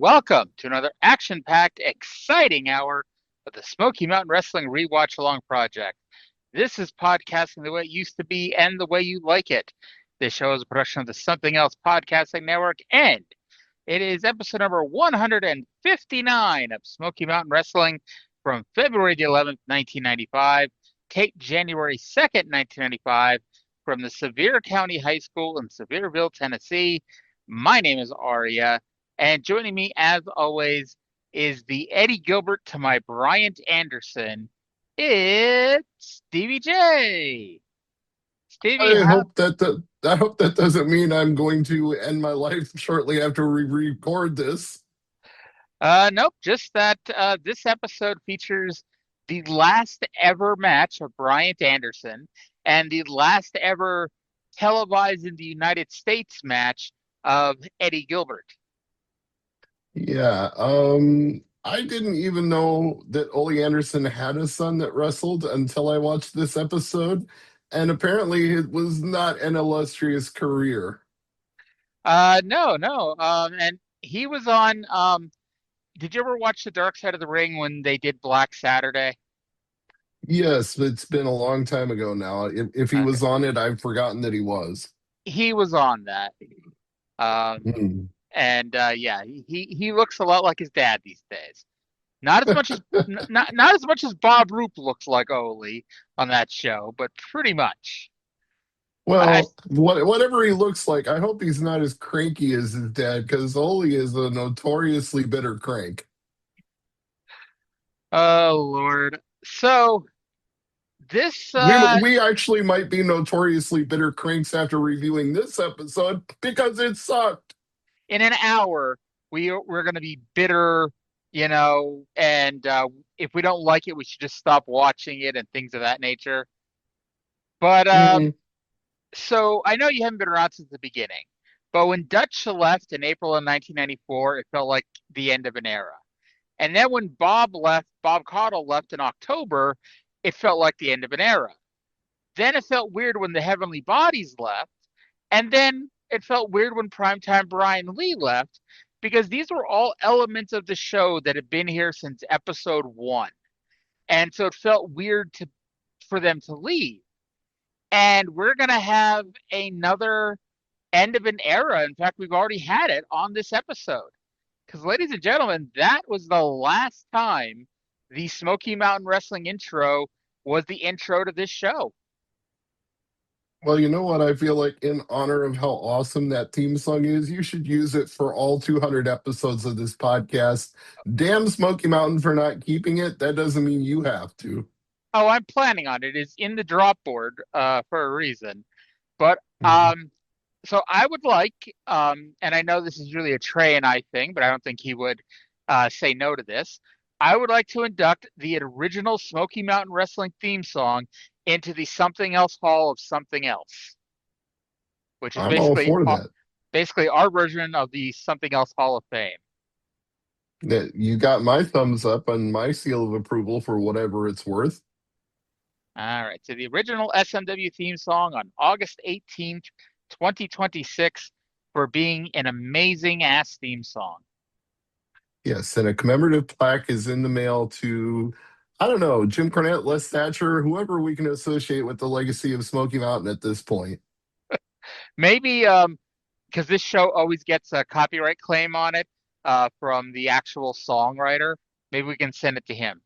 welcome to another action-packed, exciting hour of the Smoky Mountain Wrestling Rewatch Along Project. This is podcasting the way it used to be and the way you like it. This show is a production of the Something Else Podcasting Network, and it is episode number 159 of Smoky Mountain Wrestling from February the 11th, 1995, taped January 2nd, 1995, from the Sevier County High School in Sevierville, Tennessee. My name is Arya. And joining me, as always, is the Eddie Gilbert to my Bryant Anderson. It's Stevie J. Stevie, I hope that doesn't mean I'm going to end my life shortly after we record this. Nope, just that this episode features the last ever match of Bryant Anderson and the last ever televised in the United States match of Eddie Gilbert. Yeah, I didn't even know that Ole Anderson had a son that wrestled until I watched this episode, and apparently it was not an illustrious career. No. And he was on. Did you ever watch The Dark Side of the Ring when they did Black Saturday? Yes, it's been a long time ago now. If he Okay, was on it, I've forgotten that he was. he was on that. Um, Hmm. and yeah, he looks a lot like his dad these days. Not as much as not as much as Bob Roop looks like Ole on that show, but pretty much. I Well, whatever he looks like, I hope he's not as cranky as his dad, because Ole is a notoriously bitter crank. Oh Lord. So this We actually might be notoriously bitter cranks after reviewing this episode because it sucked. in an hour we're going to be bitter, and if we don't like it, we should just stop watching it and things of that nature. But Mm, so I know you haven't been around since the beginning, but when Dutch left in April of 1994, it felt like the end of an era. And then when Bob Caudle left in October, it felt like the end of an era. Then it felt weird when the Heavenly Bodies left, and then it felt weird when Primetime Brian Lee left, because these were all elements of the show that had been here since episode one. And so it felt weird for them to leave. And we're going to have another end of an era. In fact, we've already had it on this episode. Because, ladies and gentlemen, that was the last time the Smoky Mountain Wrestling intro was the intro to this show. well, you know what? I feel like in honor of how awesome that theme song is, you should use it for all 200 episodes of this podcast. Damn Smoky Mountain for not keeping it. That doesn't mean you have to. Oh, I'm planning on it. It's in the drop board for a reason. But Mhm. so I would like, and I know this is really a Trey and I thing, but I don't think he would say no to this. I would like to induct the original Smoky Mountain Wrestling theme song into the Something Else Hall of Something Else, which is I'm all for that. basically our version of the Something Else Hall of Fame. That you got my thumbs up and my seal of approval for whatever it's worth. All right, so the original SMW theme song on August 18th, 2026, for being an amazing ass theme song. Yes, and a commemorative plaque is in the mail to, I don't know, Jim Cornette, Les Thatcher, whoever we can associate with the legacy of Smoky Mountain at this point. Maybe because this show always gets a copyright claim on it from the actual songwriter. Maybe we can send it to him.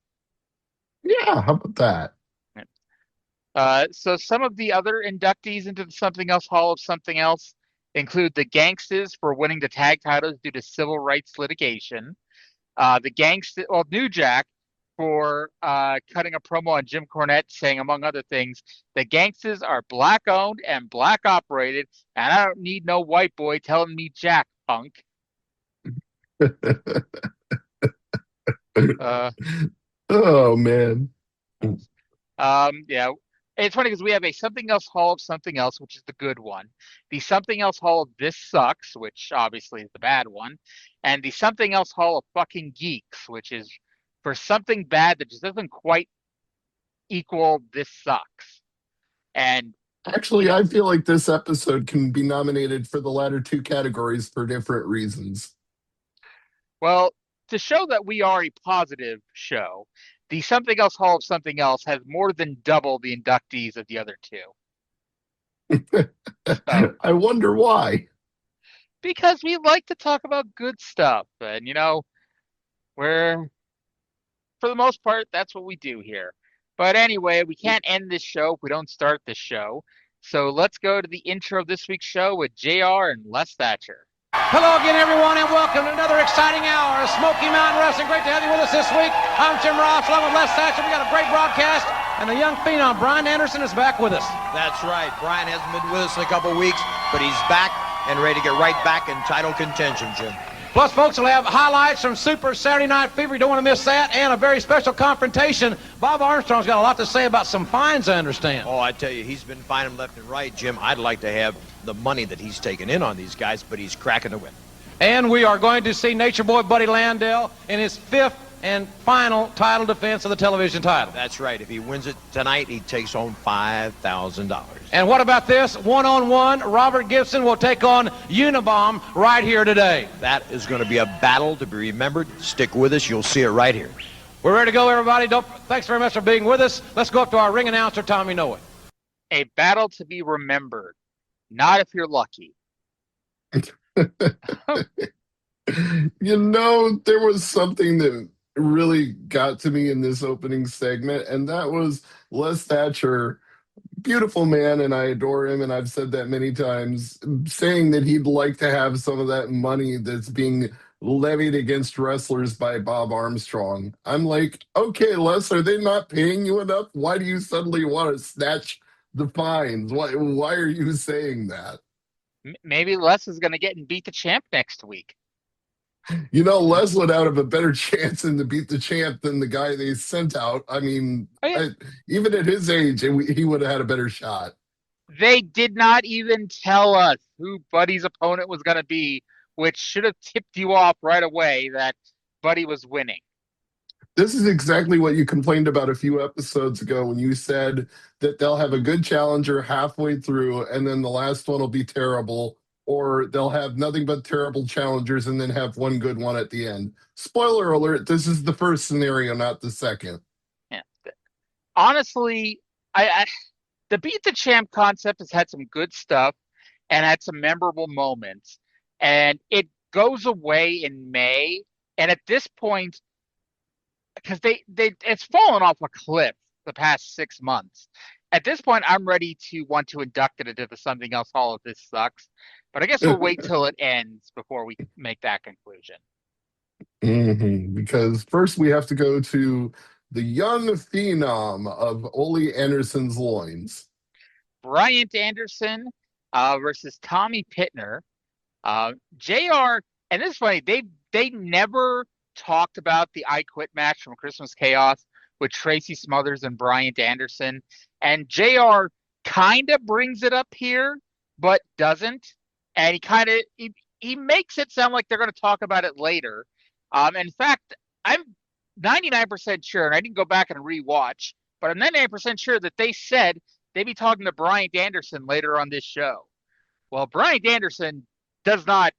Yeah, how about that? So some of the other inductees into the Something Else Hall of Something Else include the Gangstas for winning the tag titles due to civil rights litigation. New Jack for cutting a promo on Jim Cornette saying, among other things, the Gangstas are black owned and black operated, and I don't need no white boy telling me Jack, punk. Uh, Oh man. yeah. It's funny because we have a Something Else Hall of Something Else, which is the good one. The Something Else Hall of This Sucks, which obviously is the bad one. And the Something Else Hall of Fucking Geeks, which is for something bad that just doesn't quite equal This Sucks. And, you Actually, know, I feel like this episode can be nominated for the latter two categories for different reasons. Well, to show that we are a positive show, the Something Else Hall of Something Else has more than double the inductees of the other two. So, I wonder why. because we like to talk about good stuff, and we're for the most part, that's what we do here. But anyway, we can't end this show if we don't start this show. So let's go to the intro of this week's show with JR and Les Thatcher. Hello again, everyone, and welcome to another exciting hour of Smoky Mountain Wrestling. Great to have you with us this week. I'm Jim Ross, along with Les Thatcher. We got a great broadcast, and the young phenom, Bryant Anderson, is back with us. That's right. Brian hasn't been with us in a couple of weeks, but he's back and ready to get right back in title contention, Jim. Plus, folks, we'll have highlights from Super Saturday Night Fever. You don't want to miss that, and a very special confrontation. Bob Armstrong's got a lot to say about some fines, I understand. Oh, I tell you, he's been fining left and right, Jim. I'd like to have the money that he's taken in on these guys, but he's cracking the whip. And we are going to see Nature Boy Buddy Landell in his 5th and final title defense of the television title. That's right. If he wins it tonight, he takes home $5,000. And what about this? One-on-one, Robert Gibson will take on Unabom right here today. That is going to be a battle to be remembered. Stick with us. You'll see it right here. We're ready to go, everybody. Thanks very much for being with us. Let's go up to our ring announcer, Tommy Noe. A battle to be remembered, not if you're lucky. There was something that really got to me in this opening segment, and that was Les Thatcher, beautiful man, and I adore him, and I've said that many times, saying that he'd like to have some of that money that's being levied against wrestlers by Bob Armstrong. I'm like, okay, Les, are they not paying you enough? Why do you suddenly want to snatch the fines? Why are you saying that? Maybe Les is going to get and beat the champ next week. Les would have a better chance in to beat the champ than the guy they sent out. I mean, even at his age, he would have had a better shot. They did not even tell us who Buddy's opponent was going to be, which should have tipped you off right away that Buddy was winning. This is exactly what you complained about a few episodes ago when you said that they'll have a good challenger halfway through and then the last one will be terrible, or they'll have nothing but terrible challengers and then have one good one at the end. Spoiler alert, this is the first scenario, not the second. Yeah. Honestly, the Beat the Champ concept has had some good stuff and had some memorable moments. And it goes away in May. And at this point, because it's fallen off a cliff the past 6 months. At this point, I'm ready to want to induct it into the Something Else Hall if this sucks. But I guess we'll wait till it ends before we make that conclusion. Because first we have to go to the young phenom of Ole Anderson's loins. Bryant Anderson versus Tommy Pittner. JR, and this is funny, they never talked about the I Quit match from Christmas Chaos with Tracy Smothers and Bryant Anderson. And JR kind of brings it up here, but doesn't. And he makes it sound like they're going to talk about it later. In fact, I'm 99% sure, and I didn't go back and rewatch, but I'm 99% sure that they said they'd be talking to Bryant Anderson later on this show. Well, Bryant Anderson does not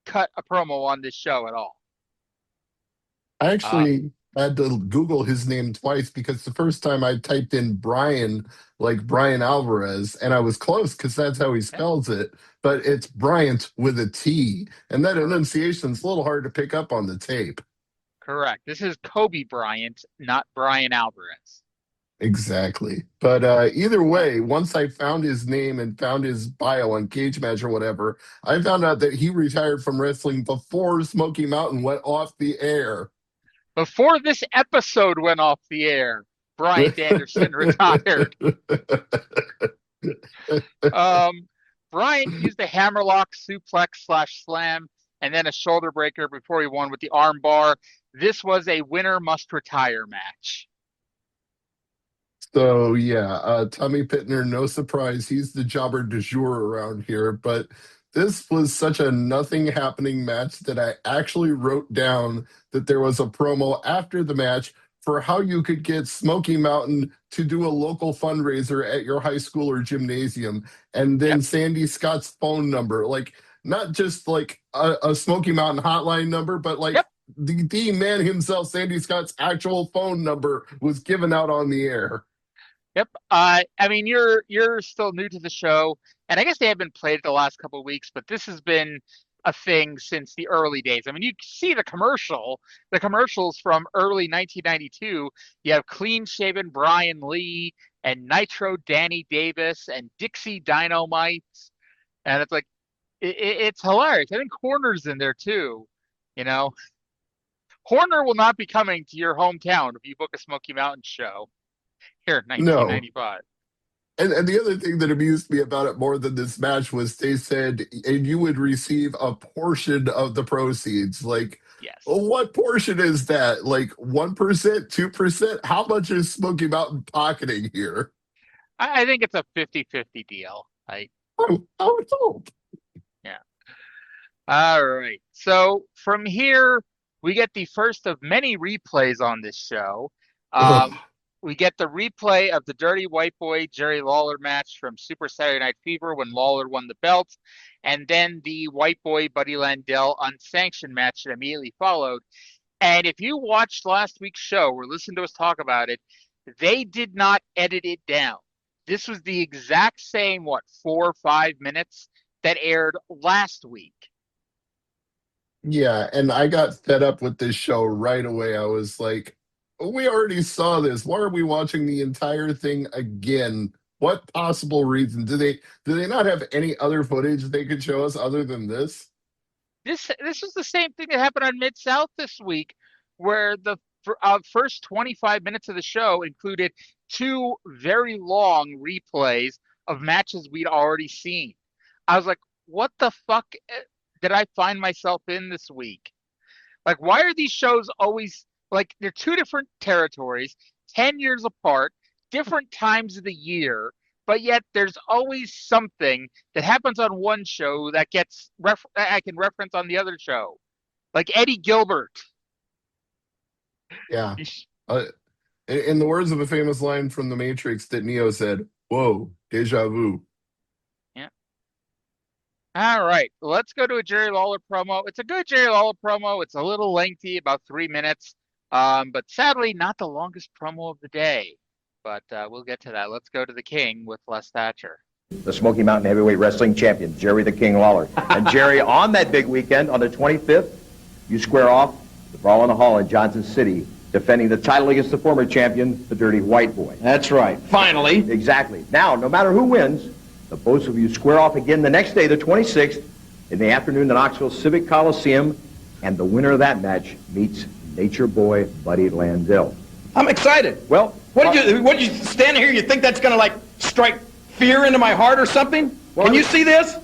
cut a promo on this show at all. I actually had to Google his name twice because the first time I typed in Brian, like Brian Alvarez, and I was close because that's how he spells it, but it's Bryant with a T. And that enunciation's a little hard to pick up on the tape. Correct. This is Kobe Bryant, not Brian Alvarez. Exactly. But either way, once I found his name and found his bio on Cage Match or whatever, I found out that he retired from wrestling before Smoky Mountain went off the air. Before this episode went off the air, Bryant Anderson retired. Bryant used a hammerlock suplex / slam and then a shoulder breaker before he won with the arm bar. This was a winner must retire match. So, yeah, Tommy Pittner, no surprise, he's the jobber du jour around here. But this was such a nothing happening match that I actually wrote down that there was a promo after the match for how you could get Smoky Mountain to do a local fundraiser at your high school or gymnasium. And then Sandy Scott's phone number, like not just like a Smoky Mountain hotline number, but like the man himself, Sandy Scott's actual phone number was given out on the air. Yep. I mean, you're still new to the show, and I guess they haven't played it the last couple of weeks, but this has been a thing since the early days. I mean, you see the commercials from early 1992. You have clean shaven Brian Lee and Nitro Danny Davis and Dixie Dynamite, and it's like it's hilarious. I think Horner's in there too. You know, Horner will not be coming to your hometown if you book a Smoky Mountain show here in No. 1995. And the other thing that amused me about it more than this match was they said, and you would receive a portion of the proceeds. Like, Yes. well, what portion is that? Like 1%, 2%? How much is Smoky Mountain pocketing here? I think it's a 50-50 deal. I would hope. Yeah. All right. So from here, we get the first of many replays on this show. We get the replay of the Dirty White Boy Jerry Lawler match from Super Saturday Night Fever when Lawler won the belt, and then the White Boy Buddy Landel unsanctioned match that immediately followed. And if you watched last week's show or listened to us talk about it, they did not edit it down. This was the exact same, 4 or 5 minutes that aired last week. Yeah, and I got fed up with this show right away. I was like, we already saw this. Why are we watching the entire thing again? What possible reason? Do they not have any other footage they could show us other than this? This is the same thing that happened on Mid-South this week, where the first 25 minutes of the show included 2 very long replays of matches we'd already seen. I was like, what the fuck did I find myself in this week? Like, why are these shows always, like, they're 2 different territories, 10 years apart, different times of the year, but yet there's always something that happens on one show that gets I can reference on the other show, like Eddie Gilbert. Yeah. In the words of a famous line from The Matrix that Neo said, "Whoa, deja vu." Yeah. All right, let's go to a Jerry Lawler promo. It's a good Jerry Lawler promo. It's a little lengthy, about 3 minutes, but sadly not the longest promo of the day. But we'll get to that. Let's go to the King with Les Thatcher. The Smoky Mountain Heavyweight Wrestling Champion, Jerry the King Lawler. And Jerry, on that big weekend, on the 25th, you square off the Brawl in the Hall in Johnson City, defending the title against the former champion, the Dirty White Boy. That's right. Finally. Exactly. Now, no matter who wins, the both of you square off again the next day, the 26th, in the afternoon at Knoxville Civic Coliseum, and the winner of that match meets Nature Boy Buddy Landel. I'm excited. Well, What did you stand here? You think that's going to, like, strike fear into my heart or something? Well, Can you see this?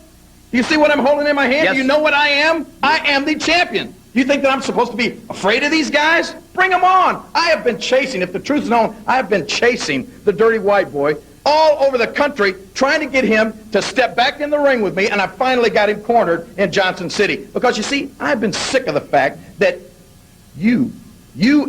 You see what I'm holding in my hand? Yes. Do you know what I am? I am the champion. You think that I'm supposed to be afraid of these guys? Bring them on. I have been chasing, if the truth is known, I have been chasing the Dirty White Boy all over the country, trying to get him to step back in the ring with me, and I finally got him cornered in Johnson City. Because, you see, I've been sick of the fact that you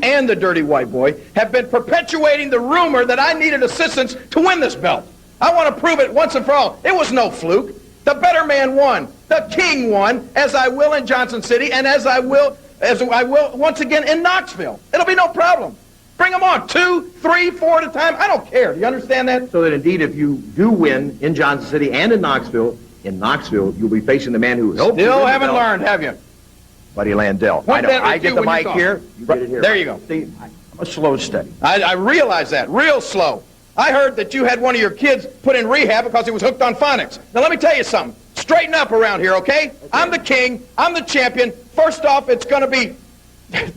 and the Dirty White Boy have been perpetuating the rumor that I needed assistance to win this belt. I want to prove it once and for all. It was no fluke. The better man won. The King won, as I will in Johnson City, and as I will once again in Knoxville. It'll be no problem. Bring them on, 2, 3, 4 at a time. I don't care. Do you understand that? so that indeed if you do win in Johnson City and in Knoxville, you'll be facing the man who helped you Still win the haven't belt, learned, have you? Buddy Landel. What I know. that I with get you the when you mic talk? here. You get it here. There you go. See, I'm a slow steady. I realize that. Real slow. I heard that you had one of your kids put in rehab because he was hooked on phonics. Now, let me tell you something. Straighten up around here, okay? I'm the king. I'm the champion. First off, it's going to be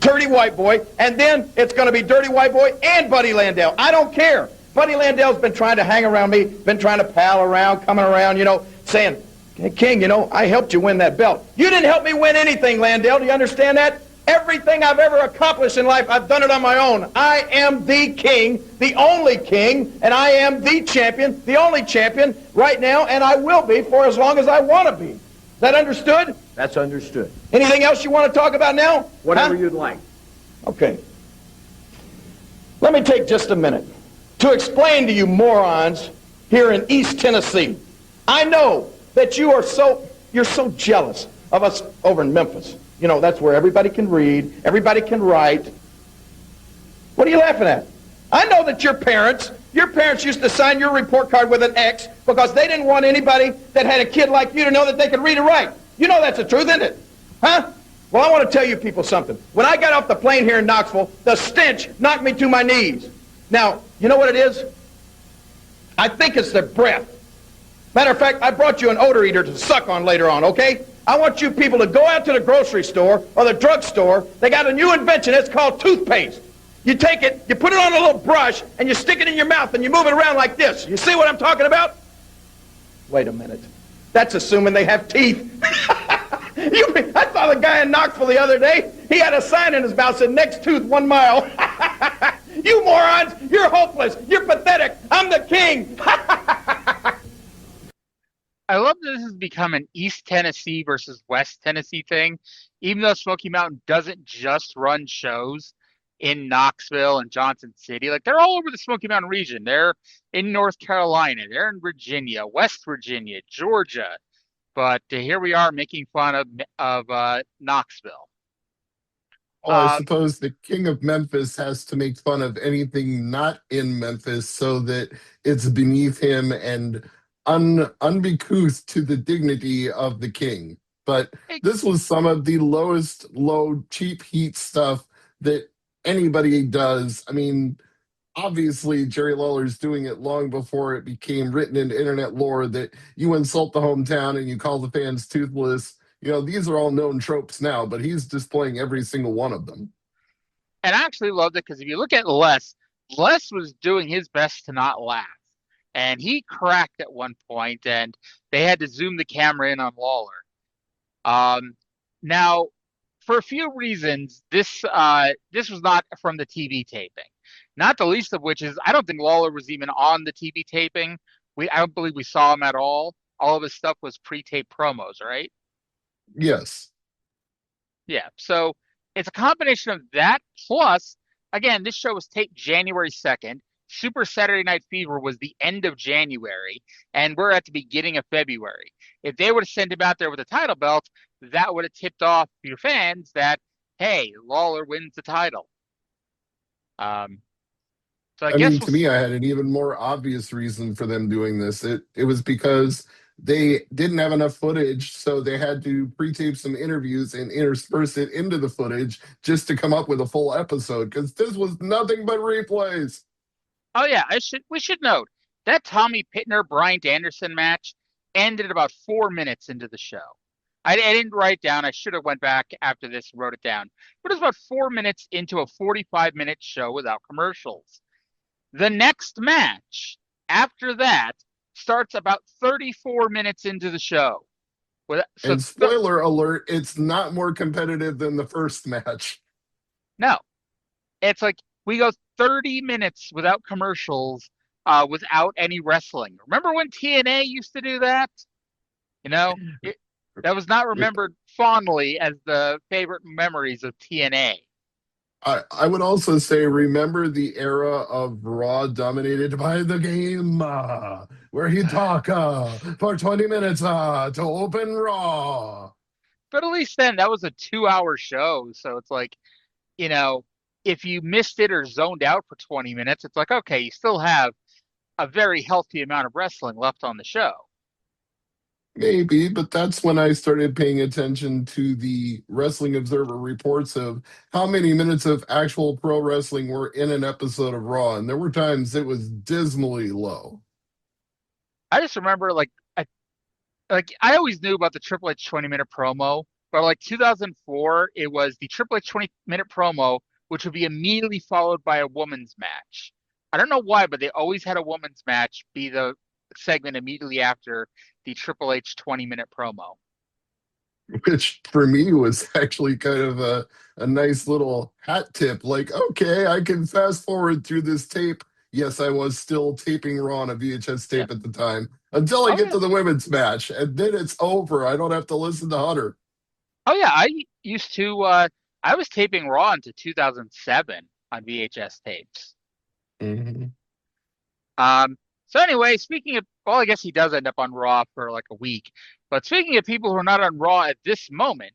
Dirty White Boy, and then it's going to be Dirty White Boy and Buddy Landel. I don't care. Buddy Landel's been trying to hang around me, been trying to pal around, coming around, saying, "Hey, King, I helped you win that belt." You didn't help me win anything, Landel. Do you understand that? Everything I've ever accomplished in life, I've done it on my own. I am the king, the only king, and I am the champion, the only champion right now, and I will be for as long as I want to be. Is that understood? That's understood. Anything else you want to talk about now? Whatever Huh? you'd like. Okay. Let me take just a minute to explain to you morons here in East Tennessee. I know that you're so jealous of us over in Memphis. You know, that's where everybody can read, everybody can write. What are you laughing at? I know that your parents used to sign your report card with an X because they didn't want anybody that had a kid like you to know that they could read and write. You know that's the truth, isn't it? Huh? Well, I want to tell you people something. When I got off the plane here in Knoxville, the stench knocked me to my knees. Now, you know what it is? I think it's their breath. Matter of fact, I brought you an odor eater to suck on later on, okay? I want you people to go out to the grocery store or the drugstore. They got a new invention. It's called toothpaste. You take it, you put it on a little brush, and you stick it in your mouth, and you move it around like this. You see what I'm talking about? Wait a minute. That's assuming they have teeth. I saw the guy in Knoxville the other day. He had a sign in his mouth that said, next tooth, 1 mile. You morons, you're hopeless. You're pathetic. I'm the king. I love that this has become an East Tennessee versus West Tennessee thing, even though Smoky Mountain doesn't just run shows in Knoxville and Johnson City. Like, they're all over the Smoky Mountain region. They're in North Carolina. They're in Virginia, West Virginia, Georgia. But here we are making fun of Knoxville. Well, I suppose the king of Memphis has to make fun of anything not in Memphis so that it's beneath him and unbecouth to the dignity of the king. But this was some of the lowest, cheap heat stuff that anybody does. I mean, obviously, Jerry Lawler's doing it long before it became written into internet lore that you insult the hometown and you call the fans toothless. You know, these are all known tropes now, but he's displaying every single one of them. And I actually loved it because if you look at Les was doing his best to not laugh. And he cracked at one point, and they had to zoom the camera in on Lawler. Now, for a few reasons, this was not from the TV taping. Not the least of which is I don't think Lawler was even on the TV taping. I don't believe we saw him at all. All of his stuff was pre-taped promos, right? Yes. Yeah. So it's a combination of that plus, again, this show was taped January 2nd. Super Saturday Night Fever was the end of January, and we're at the beginning of February. If they would have sent him out there with a title belt, that would have tipped off your fans that, hey, Lawler wins the title. So I guess to me, I had an even more obvious reason for them doing this. It was because they didn't have enough footage, so they had to pre-tape some interviews and intersperse it into the footage just to come up with a full episode, because this was nothing but replays. Oh yeah, we should note that Tommy Pittner Bryant Anderson match ended about 4 minutes into the show. I didn't write down. I should have went back after this and wrote it down. But it was about 4 minutes into a 45-minute show without commercials. The next match after that starts about 34 minutes into the show. And spoiler alert, it's not more competitive than the first match. No. It's like we go 30 minutes without commercials, without any wrestling. Remember when TNA used to do that? You know, that was not remembered fondly as the favorite memories of TNA. I would also say, remember the era of Raw dominated by the game, where he talk for 20 minutes to open Raw. But at least then, that was a 2-hour show. So it's like, you know, if you missed it or zoned out for 20 minutes, it's like, okay, you still have a very healthy amount of wrestling left on the show. Maybe, but that's when I started paying attention to the Wrestling Observer reports of how many minutes of actual pro wrestling were in an episode of Raw, and there were times it was dismally low. I just remember, I always knew about the Triple H 20-minute promo, but like 2004, it was the Triple H 20-minute promo, which would be immediately followed by a women's match. I don't know why, but they always had a women's match be the segment immediately after the Triple H 20-minute promo. Which for me was actually kind of a nice little hat tip. Like, okay, I can fast forward through this tape. Yes, I was still taping Raw on a VHS tape at the time until I get to the women's match. And then it's over. I don't have to listen to Hunter. Oh, yeah. I used to, I was taping Raw into 2007 on VHS tapes. Mm-hmm. So anyway, speaking of, well, I guess he does end up on Raw for like a week. But speaking of people who are not on Raw at this moment,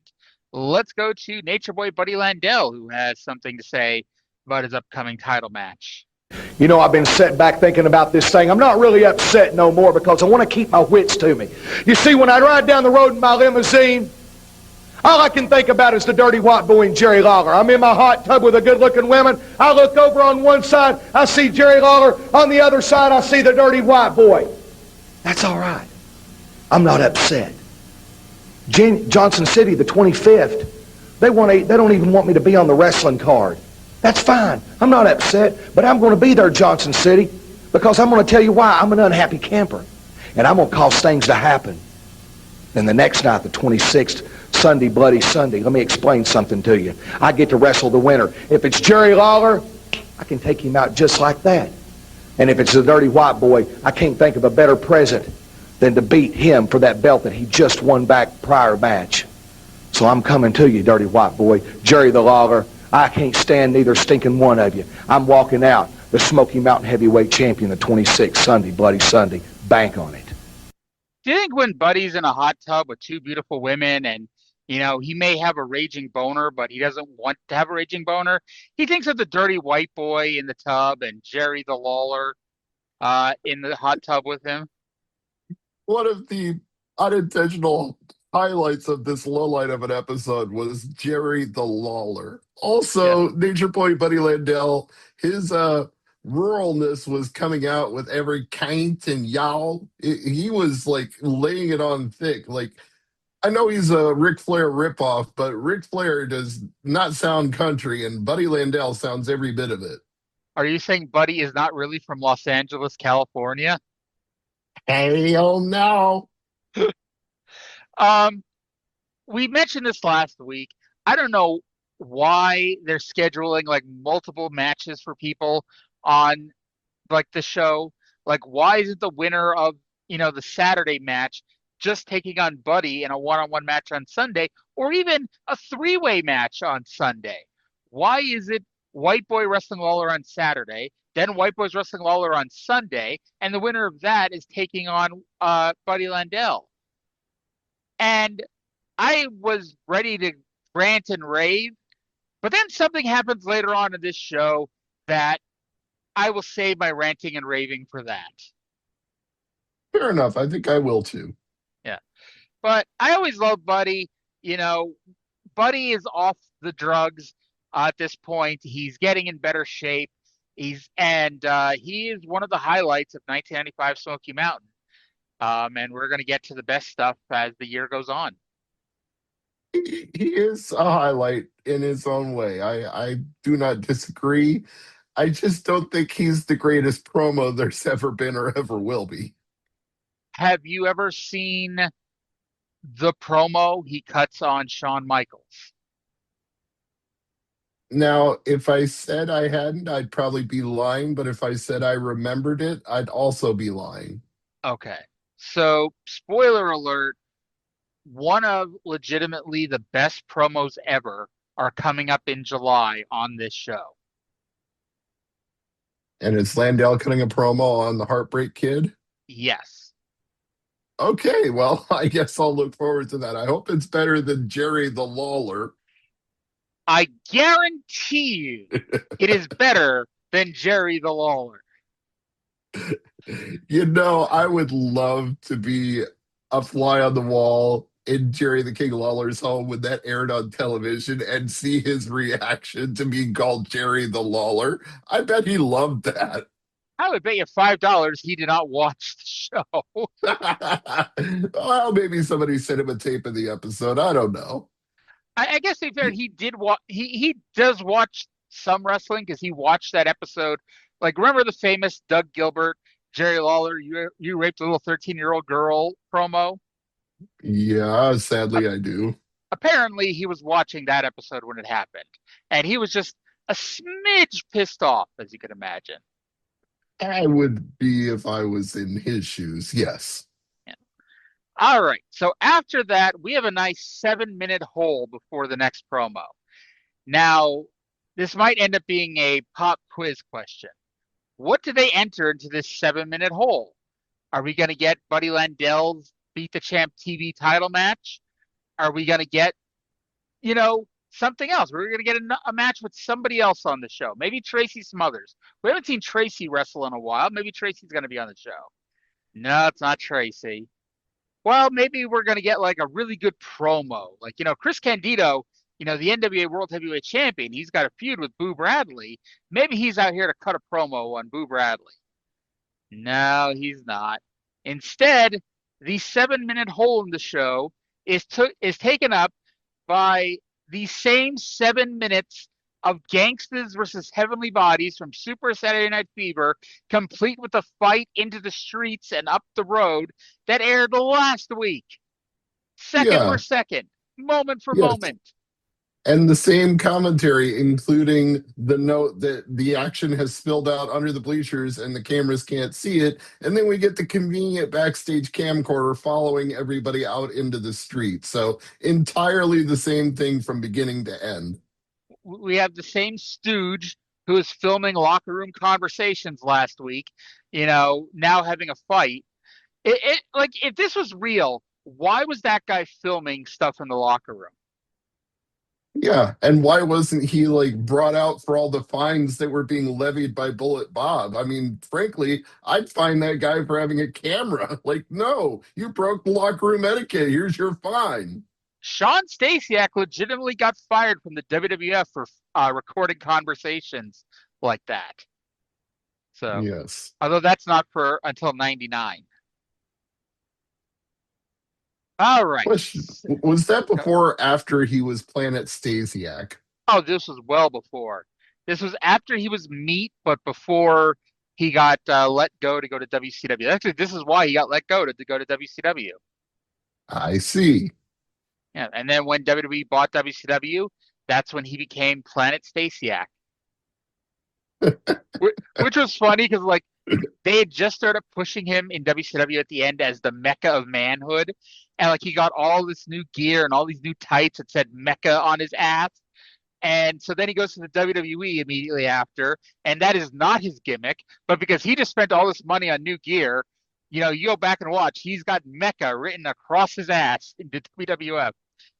Let's go to Nature Boy Buddy Landell, who has something to say about his upcoming title match. You know, I've been sitting back thinking about this thing. I'm not really upset no more because I want to keep my wits to me. You see, when I ride down the road in my limousine, all I can think about is the dirty white boy and Jerry Lawler. I'm in my hot tub with a good-looking woman. I look over on one side, I see Jerry Lawler. On the other side, I see the dirty white boy. That's all right. I'm not upset. Johnson City, the 25th, they don't even want me to be on the wrestling card. That's fine. I'm not upset, but I'm going to be there, Johnson City, because I'm going to tell you why. I'm an unhappy camper, and I'm going to cause things to happen. Then the next night, the 26th, Sunday, Bloody Sunday, let me explain something to you. I get to wrestle the winner. If it's Jerry Lawler, I can take him out just like that. And if it's the dirty white boy, I can't think of a better present than to beat him for that belt that he just won back prior match. So I'm coming to you, dirty white boy, Jerry the Lawler. I can't stand neither stinking one of you. I'm walking out the Smoky Mountain heavyweight champion, the 26th Sunday, Bloody Sunday. Bank on it. Do you think when Buddy's in a hot tub with two beautiful women and, you know, he may have a raging boner, but he doesn't want to have a raging boner, he thinks of the dirty white boy in the tub and Jerry the Lawler in the hot tub with him? One of the unintentional highlights of this lowlight of an episode was Jerry the Lawler. Also, Nature Boy Buddy Landell, his ruralness was coming out with every kaint and y'all. He was like laying it on thick. Like, I know he's a Ric Flair ripoff, but Ric Flair does not sound country, and Buddy Landell sounds every bit of it. Are you saying Buddy is not really from Los Angeles, California? Hell no. We mentioned this last week. I don't know why they're scheduling like multiple matches for people on like the show. Like, why isn't the winner of, you know, the Saturday match just taking on Buddy in a one-on-one match on Sunday, or even a three-way match on Sunday? Why is it White Boy wrestling Lawler on Saturday, then White Boy's wrestling Lawler on Sunday, and the winner of that is taking on Buddy Landell? And I was ready to rant and rave, but then something happens later on in this show that I will save my ranting and raving for that. Fair enough. I think I will too. Yeah. But I always love Buddy. You know, Buddy is off the drugs at this point. He's getting in better shape. He is one of the highlights of 1995 Smoky Mountain. And we're going to get to the best stuff as the year goes on. He is a highlight in his own way. I do not disagree. I just don't think he's the greatest promo there's ever been or ever will be. Have you ever seen the promo he cuts on Shawn Michaels? Now, if I said I hadn't, I'd probably be lying. But if I said I remembered it, I'd also be lying. Okay. So, spoiler alert, one of legitimately the best promos ever are coming up in July on this show. And it's Landell cutting a promo on the Heartbreak Kid? Yes. Okay, well, I guess I'll look forward to that. I hope it's better than Jerry the Lawler. I guarantee you it is better than Jerry the Lawler. You know, I would love to be a fly on the wall in Jerry the King Lawler's home when that aired on television and see his reaction to being called Jerry the Lawler. I bet he loved that. I would bet you $5 he did not watch the show. Well, maybe somebody sent him a tape of the episode. I don't know. I guess to be fair, he did he does watch some wrestling because he watched that episode. Like, remember the famous Doug Gilbert, Jerry Lawler, you raped a little 13-year-old girl promo? Yeah, sadly I do. Apparently, he was watching that episode when it happened, and he was just a smidge pissed off, as you can imagine. I would be if I was in his shoes, yes. Yeah. All right, so after that, we have a nice 7-minute hole before the next promo. Now, this might end up being a pop quiz question. What do they enter into this 7-minute hole? Are we going to get Buddy Landell's Beat the Champ TV title match? Are we going to get, something else. We're going to get a match with somebody else on the show. Maybe Tracy Smothers. We haven't seen Tracy wrestle in a while. Maybe Tracy's going to be on the show. No, it's not Tracy. Well, maybe we're going to get like a really good promo. Like, Chris Candido, the NWA World Heavyweight Champion, he's got a feud with Boo Bradley. Maybe he's out here to cut a promo on Boo Bradley. No, he's not. Instead, the 7-minute hole in the show is taken up by the same 7 minutes of Gangsters versus Heavenly Bodies from Super Saturday Night Fever, complete with a fight into the streets and up the road that aired last week. Second for second, moment for moment. And the same commentary, including the note that the action has spilled out under the bleachers and the cameras can't see it. And then we get the convenient backstage camcorder following everybody out into the street. So entirely the same thing from beginning to end. We have the same stooge who was filming locker room conversations last week, now having a fight. Like, if this was real, why was that guy filming stuff in the locker room? Yeah, and why wasn't he brought out for all the fines that were being levied by Bullet Bob? I mean, frankly, I'd fine that guy for having a camera. No, you broke the locker room etiquette. Here's your fine. Sean Stasiak legitimately got fired from the WWF for recording conversations like that. So, yes. Although that's not until '99. All right. Was that before or after he was Planet Stasiak? Oh, this was well before. This was after he was Meat, but before he got let go to WCW. Actually, this is why he got let go to go to WCW. I see. Yeah, and then when WWE bought WCW, that's when he became Planet Stasiak. Which was funny because they had just started pushing him in WCW at the end as the Mecca of manhood, and he got all this new gear and all these new tights that said Mecca on his ass. And so then he goes to the WWE immediately after, and that is not his gimmick, but because he just spent all this money on new gear, you go back and watch, he's got Mecca written across his ass into WWF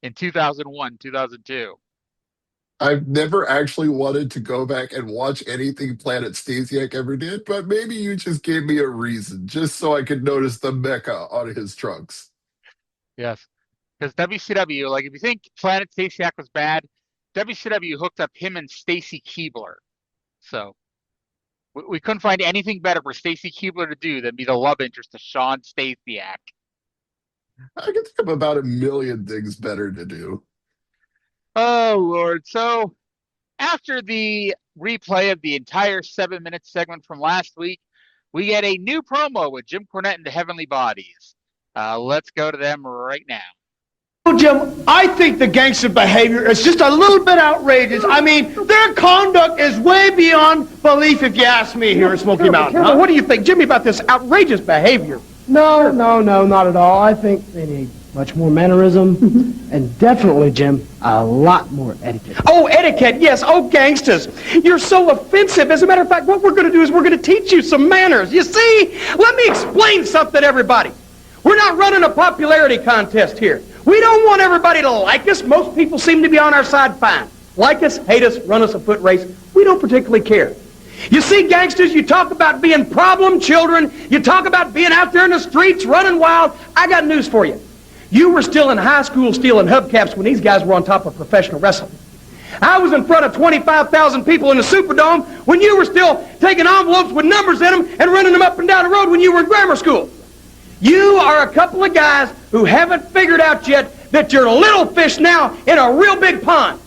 in 2001, 2002. I've never actually wanted to go back and watch anything Planet Stasiak ever did, but maybe you just gave me a reason, just so I could notice the Mecca on his trunks. Yes, because WCW, if you think Planet Stasiak was bad, WCW hooked up him and Stacy Keibler. So we couldn't find anything better for Stacy Keibler to do than be the love interest to Sean Stasiak. I can think of about a million things better to do. Oh, Lord. So after the replay of the entire 7-minute segment from last week, we get a new promo with Jim Cornette and the Heavenly Bodies. Let's go to them right now. Jim, I think the gangster behavior is just a little bit outrageous. I mean, their conduct is way beyond belief, if you ask me, here at Smoky Mountain. Huh? What do you think, Jimmy, about this outrageous behavior? No, not at all. I think they need much more mannerism and definitely, Jim, a lot more etiquette. Oh, etiquette, yes. Oh, gangsters. You're so offensive. As a matter of fact, what we're going to do is we're going to teach you some manners. You see, let me explain something to everybody. We're not running a popularity contest here. We don't want everybody to like us. Most people seem to be on our side fine. Like us, hate us, run us a foot race. We don't particularly care. You see, gangsters, you talk about being problem children. You talk about being out there in the streets running wild. I got news for you. You were still in high school stealing hubcaps when these guys were on top of professional wrestling. I was in front of 25,000 people in the Superdome when you were still taking envelopes with numbers in them and running them up and down the road when you were in grammar school. You are a couple of guys who haven't figured out yet that you're little fish now in a real big pond.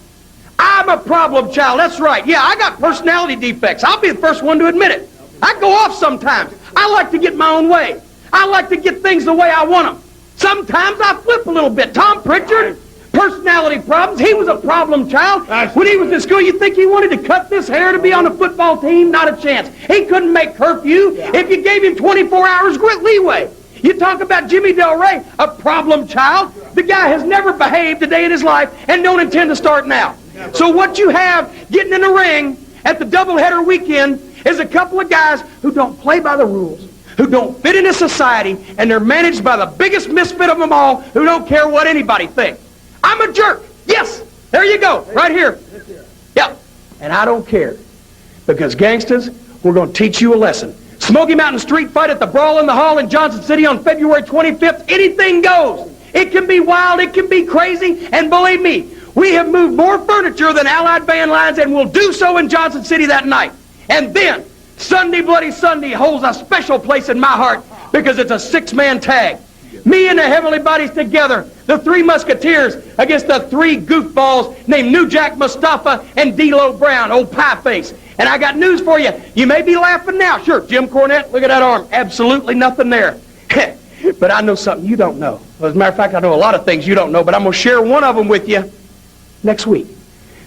I'm a problem child, that's right. Yeah, I got personality defects. I'll be the first one to admit it. I go off sometimes. I like to get my own way. I like to get things the way I want them. Sometimes I flip a little bit. Tom Pritchard, personality problems. He was a problem child. When he was in school, you'd think he wanted to cut this hair to be on the football team? Not a chance. He couldn't make curfew if you gave him 24 hours leeway. You talk about Jimmy Del Rey, a problem child. The guy has never behaved a day in his life and don't intend to start now. So what you have getting in the ring at the doubleheader weekend is a couple of guys who don't play by the rules, who don't fit into society, and they're managed by the biggest misfit of them all who don't care what anybody thinks. I'm a jerk. Yes, There you go, right here. Yep. And I don't care. Because, gangsters, we're going to teach you a lesson. Smoky Mountain Street Fight at the Brawl in the Hall in Johnson City on February 25th. Anything goes. It can be wild, it can be crazy, and believe me, we have moved more furniture than Allied band lines, and will do so in Johnson City that night. And then, Sunday Bloody Sunday holds a special place in my heart because it's a six-man tag. Me and the Heavenly Bodies together, the Three Musketeers against the three goofballs named New Jack Mustafa and D-Lo Brown, old pie face. And I got news for you. You may be laughing now. Sure, Jim Cornette, look at that arm. Absolutely nothing there. But I know something you don't know. Well, as a matter of fact, I know a lot of things you don't know, but I'm going to share one of them with you next week.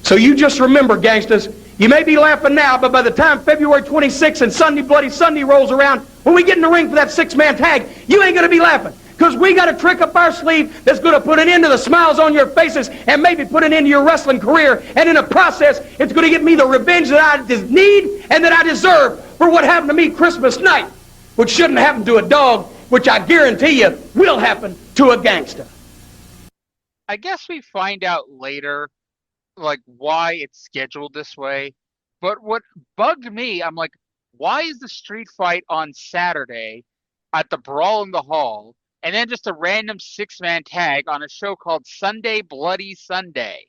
So you just remember, gangsters, you may be laughing now, but by the time February 26th and Sunday Bloody Sunday rolls around, when we get in the ring for that six-man tag, you ain't going to be laughing. Because we got a trick up our sleeve that's going to put an end to the smiles on your faces and maybe put an end to your wrestling career. And in the process, it's going to get me the revenge that I need and that I deserve for what happened to me Christmas night, which shouldn't happen to a dog, which I guarantee you will happen to a gangster. I guess we find out later, like, why it's scheduled this way. But what bugged me, I'm like, why is the street fight on Saturday at the Brawl in the Hall, and then just a random six-man tag on a show called Sunday Bloody Sunday?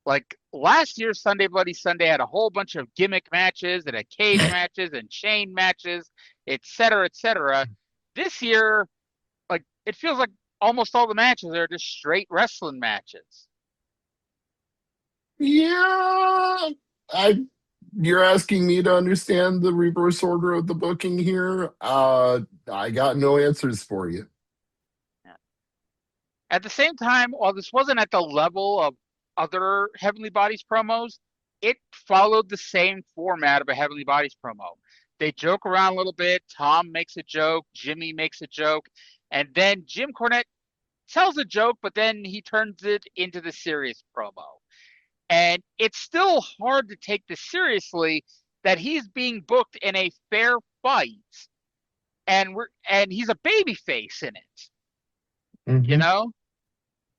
Like, last year's Sunday Bloody Sunday had a whole bunch of gimmick matches and cage matches and chain matches, etc., etc. This year, like, it feels like almost all the matches are just straight wrestling matches. Yeah, you're asking me to understand the reverse order of the booking here. I got no answers for you. At the same time, while this wasn't at the level of other Heavenly Bodies promos, it followed the same format of a Heavenly Bodies promo. They joke around a little bit. Tom makes a joke. Jimmy makes a joke. And then Jim Cornette tells a joke, but then he turns it into the serious promo. And it's still hard to take this seriously that he's being booked in a fair fight, and he's a baby face in it. Mm-hmm. You know?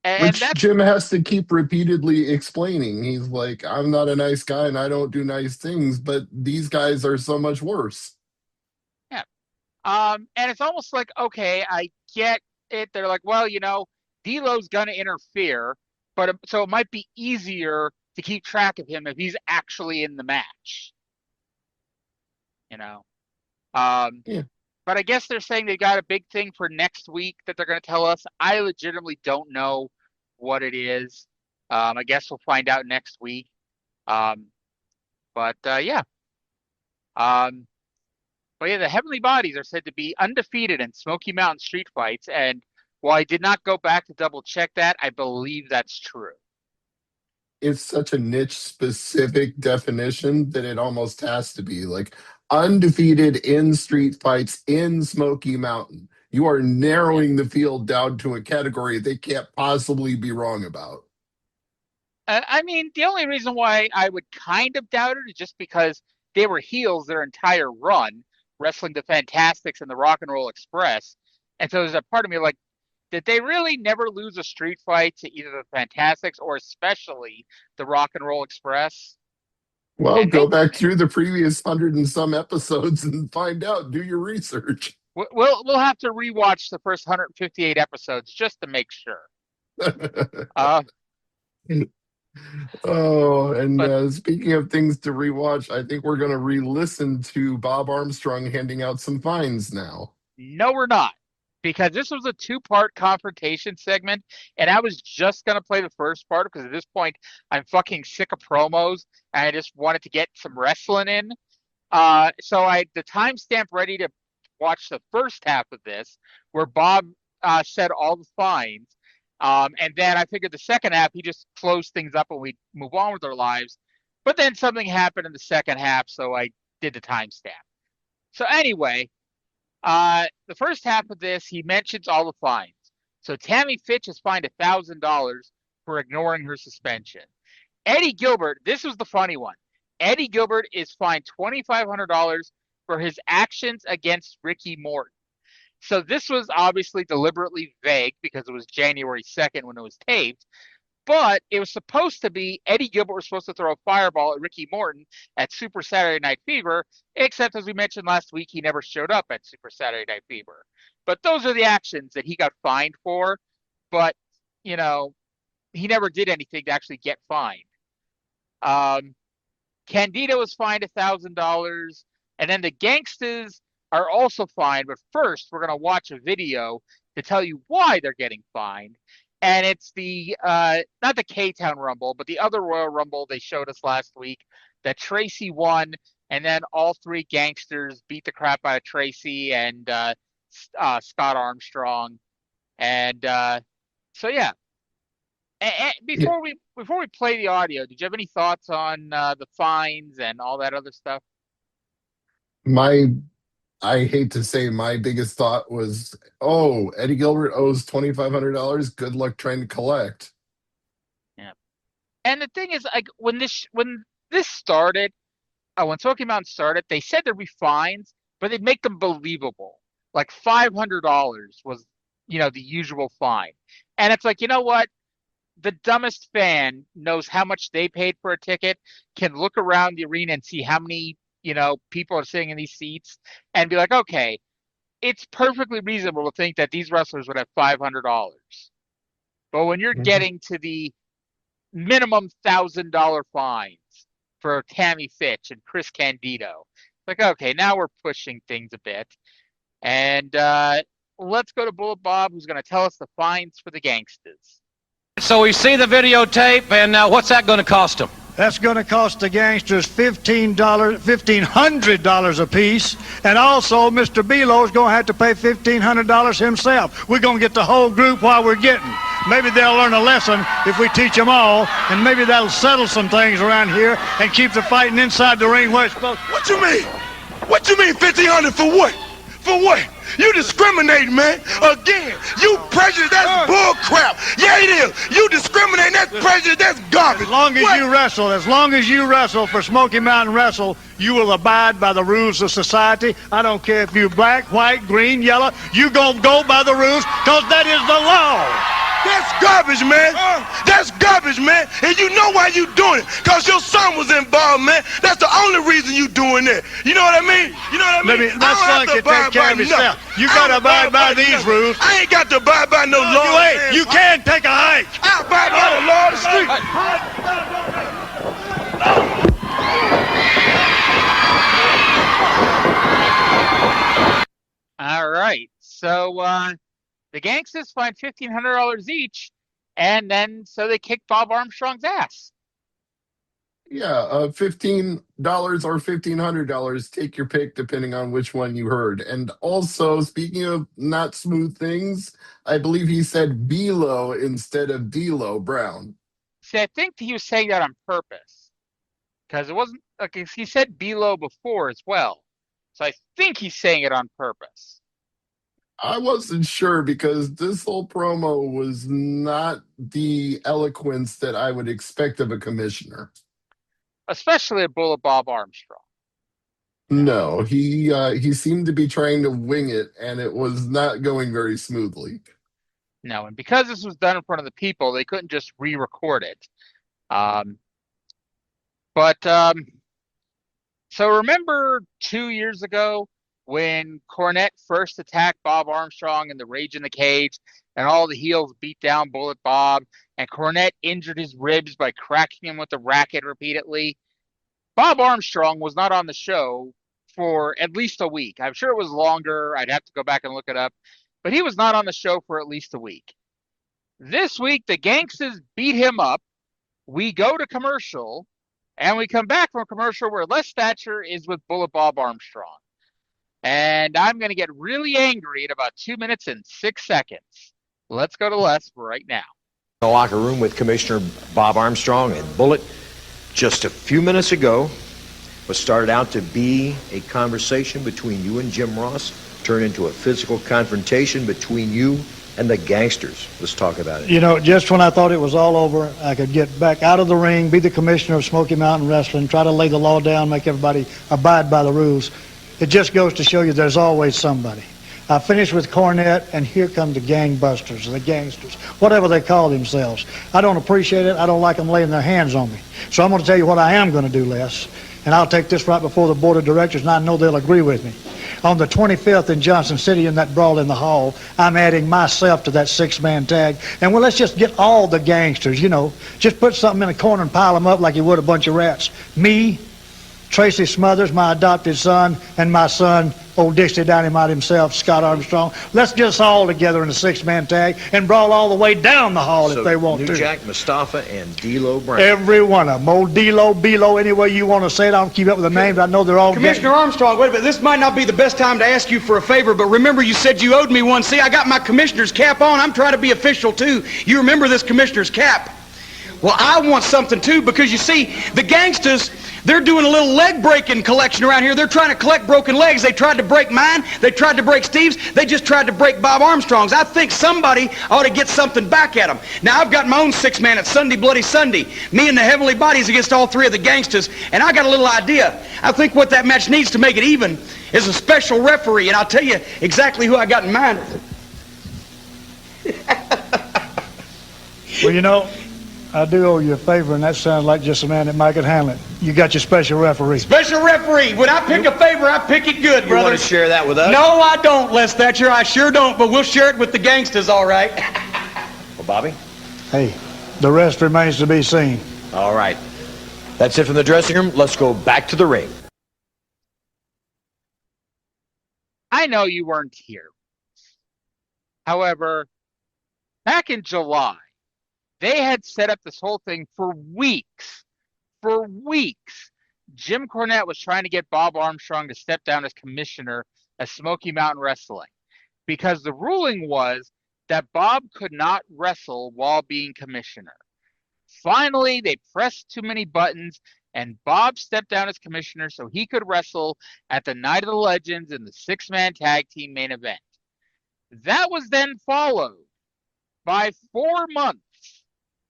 And which that's, Jim has to keep repeatedly explaining. He's like, I'm not a nice guy and I don't do nice things, but these guys are so much worse. yeah. And it's almost like, okay, I get it. They're like, well, you know, D'Lo's gonna interfere, but so it might be easier to keep track of him if he's actually in the match. You know? Yeah. But I guess they're saying they got a big thing for next week that they're going to tell us. I legitimately don't know what it is. I guess we'll find out next week. Yeah. But yeah, the Heavenly Bodies are said to be undefeated in Smoky Mountain street fights. And while I did not go back to double check that, I believe that's true. It's such a niche specific definition that it almost has to be like undefeated in street fights in Smoky Mountain. You are narrowing the field down to a category they can't possibly be wrong about. I mean, the only reason why I would kind of doubt it is just because they were heels their entire run, wrestling the Fantastics and the Rock and Roll Express. And so there's a part of me like, did they really never lose a street fight to either the Fantastics or especially the Rock and Roll Express? Well, And go back through the previous 100 and some episodes and find out. Do your research. We'll have to rewatch the first 158 episodes just to make sure. Speaking of things to rewatch, I think we're going to re-listen to Bob Armstrong handing out some fines now. No, we're not. Because this was a two-part confrontation segment, and I was just going to play the first part because at this point, I'm fucking sick of promos, and I just wanted to get some wrestling in. So I had the timestamp ready to watch the first half of this, where Bob said all the fines. And then I figured the second half, he just closed things up and we'd move on with our lives. But then something happened in the second half, so I did the timestamp. So anyway, the first half of this, he mentions all the fines. So Tammy Fitch is fined $1,000 for ignoring her suspension. Eddie Gilbert, this was the funny one. Eddie Gilbert is fined $2,500 for his actions against Ricky Morton. So this was obviously deliberately vague because it was January 2nd when it was taped. But it was supposed to be Eddie Gilbert was supposed to throw a fireball at Ricky Morton at Super Saturday Night Fever, except as we mentioned last week, he never showed up at Super Saturday Night Fever. But those are the actions that he got fined for. But, you know, he never did anything to actually get fined. Candido was fined $1,000, and then the Gangsters are also fined. But first, we're going to watch a video to tell you why they're getting fined. And it's the, not the K-Town Rumble, but the other Royal Rumble they showed us last week that Tracy won, and then all three Gangsters beat the crap out of Tracy and Scott Armstrong. And so, yeah. And before we play the audio, did you have any thoughts on the fines and all that other stuff? I hate to say my biggest thought was, oh, Eddie Gilbert owes $2,500. Good luck trying to collect. Yeah. And the thing is, like, when this started, when Smoky Mountain started, they said there'd be fines, but they'd make them believable. Like $500 was, you know, the usual fine. And it's like, you know what? The dumbest fan knows how much they paid for a ticket, can look around the arena and see how many, you know, people are sitting in these seats and be like, okay, it's perfectly reasonable to think that these wrestlers would have $500. But when you're getting to the minimum $1,000 fines for Tammy Fitch and Chris Candido, like, okay, now we're pushing things a bit. And let's go to Bullet Bob, who's going to tell us the fines for the Gangsters. So we see the videotape, and now what's that going to cost them? That's going to cost the Gangsters $1,500 apiece, and also Mr. Below is going to have to pay $1,500 himself. We're going to get the whole group while we're getting. Maybe they'll learn a lesson if we teach them all, and maybe that'll settle some things around here and keep the fighting inside the ring where it's supposed to. What you mean? What you mean 1,500 for what? For what? You discriminate, man. Again, you prejudice, that's bull crap. Yeah, it is. You discriminate, that's prejudice, that's garbage. As long as you wrestle for Smoky Mountain Wrestle, you will abide by the rules of society. I don't care if you're black, white, green, yellow. You gonna go by the rules, because that is the law. That's garbage, man. That's garbage, man. And you know why you doing it. Because your son was involved, man. That's the only reason you doing that. You know what I mean? You know what I mean? That son can take care of himself. You got to abide by these rules. I ain't got to abide by no law. You ain't. You can take a hike. I abide by the law of the street. All right. So, the Gangsters fined $1,500 each, and then so they kicked Bob Armstrong's ass. Yeah, $15 or $1,500. Take your pick depending on which one you heard. And also, speaking of not smooth things, I believe he said Below instead of D-Lo Brown. See, I think he was saying that on purpose, because it wasn't like he said Below before as well. So I think he's saying it on purpose. I wasn't sure because this whole promo was not the eloquence that I would expect of a commissioner. Especially a Bullet Bob Armstrong. No, he seemed to be trying to wing it, and it was not going very smoothly. No, and because this was done in front of the people, they couldn't just re-record it. So remember 2 years ago when Cornette first attacked Bob Armstrong in the Rage in the Cage, and all the heels beat down Bullet Bob, and Cornette injured his ribs by cracking him with the racket repeatedly? Bob Armstrong was not on the show for at least a week. I'm sure it was longer. I'd have to go back and look it up. But he was not on the show for at least a week. This week, the Gangsters beat him up. We go to commercial, and we come back from commercial where Les Thatcher is with Bullet Bob Armstrong. And I'm going to get really angry in about 2 minutes and 6 seconds. Let's go to Les right now. The locker room with Commissioner Bob Armstrong and Bullet just a few minutes ago what started out to be a conversation between you and Jim Ross turned into a physical confrontation between you and the Gangsters. Let's talk about it. You know, just when I thought it was all over, I could get back out of the ring, be the commissioner of Smoky Mountain Wrestling, try to lay the law down, make everybody abide by the rules. It just goes to show you there's always somebody. I finished with Cornette, and here come the gangbusters, the gangsters, whatever they call themselves. I don't appreciate it. I don't like them laying their hands on me. So I'm going to tell you what I am going to do, Les. And I'll take this right before the board of directors, and I know they'll agree with me. On the 25th in Johnson City in that brawl in the hall, I'm adding myself to that six-man tag. And well, let's just get all the gangsters, you know. Just put something in a corner and pile them up like you would a bunch of rats. Me, Tracy Smothers, my adopted son, and my son, old Dixie Dynamite himself, Scott Armstrong. Let's get us all together in a six-man tag and brawl all the way down the hall if they want to. New Jack, Mustafa, and D'Lo Brown. Every one of them. Old D'Lo, Belo, any way you want to say it. I don't keep up with the names. I know they're all Commissioner Armstrong, wait a minute. This might not be the best time to ask you for a favor, but remember you said you owed me one. See, I got my commissioner's cap on. I'm trying to be official, too. You remember this commissioner's cap? Well, I want something, too, because you see, the gangsters, they're doing a little leg-breaking collection around here. They're trying to collect broken legs. They tried to break mine. They tried to break Steve's. They just tried to break Bob Armstrong's. I think somebody ought to get something back at them. Now, I've got my own six-man at Sunday Bloody Sunday. Me and the Heavenly Bodies against all three of the gangsters. And I got a little idea. I think what that match needs to make it even is a special referee. And I'll tell you exactly who I got in mind. Well, you know, I do owe you a favor, and that sounds like just a man that might could handle it. You got your special referee. Special referee. When I pick a favor, I pick it good, brother. You want to share that with us? No, I don't, Les Thatcher. I sure don't, but we'll share it with the gangsters, all right. Well, Bobby? Hey, the rest remains to be seen. All right. That's it from the dressing room. Let's go back to the ring. I know you weren't here. However, back in July, they had set up this whole thing for weeks. For weeks. Jim Cornette was trying to get Bob Armstrong to step down as commissioner at Smoky Mountain Wrestling because the ruling was that Bob could not wrestle while being commissioner. Finally, they pressed too many buttons, and Bob stepped down as commissioner so he could wrestle at the Night of the Legends in the six-man tag team main event. That was then followed by 4 months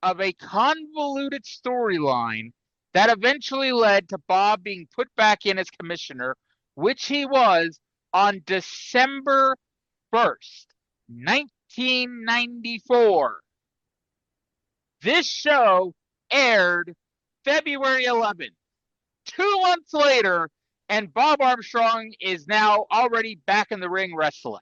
of a convoluted storyline that eventually led to Bob being put back in as commissioner, which he was on December 1st, 1994. This show aired February 11th, 2 months later, and Bob Armstrong is now already back in the ring wrestling.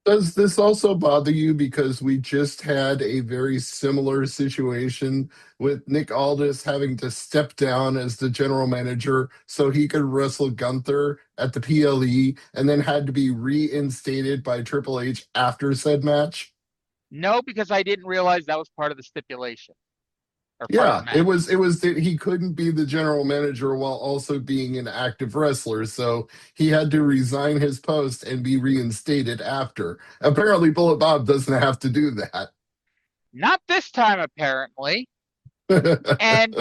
Does this also bother you because we just had a very similar situation with Nick Aldis having to step down as the general manager so he could wrestle Gunther at the PLE and then had to be reinstated by Triple H after said match? No, because I didn't realize that was part of the stipulation. Yeah, it was that he couldn't be the general manager while also being an active wrestler, so he had to resign his post and be reinstated after. Apparently, Bullet Bob doesn't have to do that. Not this time, apparently. and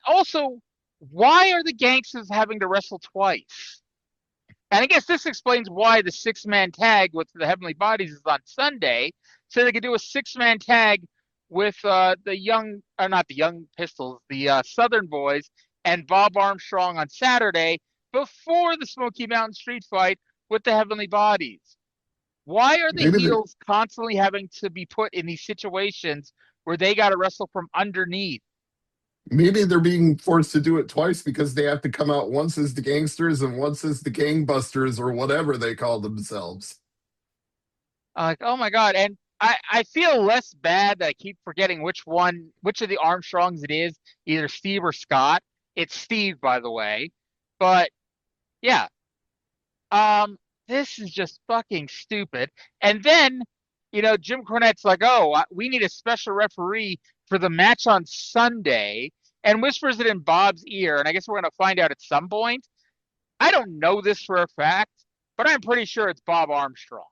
also, why are the gangsters having to wrestle twice? And I guess this explains why the six-man tag with the Heavenly Bodies is on Sunday, so they could do a six-man tag with the Southern Boys and Bob Armstrong on Saturday before the Smoky Mountain Street fight with the Heavenly Bodies. Why are the heels constantly having to be put in these situations where they got to wrestle from underneath? Maybe they're being forced to do it twice because they have to come out once as the gangsters and once as the gangbusters or whatever they call themselves. Like, oh my God. And I feel less bad that I keep forgetting which of the Armstrongs it is, either Steve or Scott. It's Steve, by the way. But yeah, this is just fucking stupid. And then, Jim Cornette's like, oh, we need a special referee for the match on Sunday, and whispers it in Bob's ear. And I guess we're going to find out at some point. I don't know this for a fact, but I'm pretty sure it's Bob Armstrong.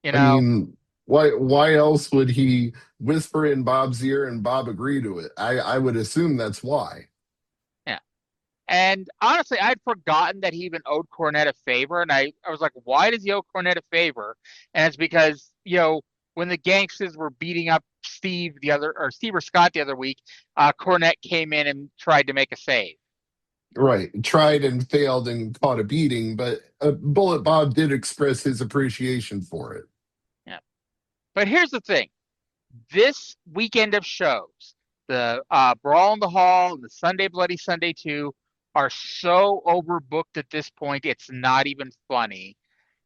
I mean, why else would he whisper in Bob's ear and Bob agree to it? I would assume that's why. Yeah. And honestly, I'd forgotten that he even owed Cornette a favor. And I was like, why does he owe Cornette a favor? And it's because, when the gangsters were beating up Steve or Scott the other week, Cornette came in and tried to make a save. Right. Tried and failed and caught a beating, but Bullet Bob did express his appreciation for it. Yeah. But here's the thing. This weekend of shows, the Brawl in the Hall and the Sunday Bloody Sunday 2 are so overbooked at this point, it's not even funny.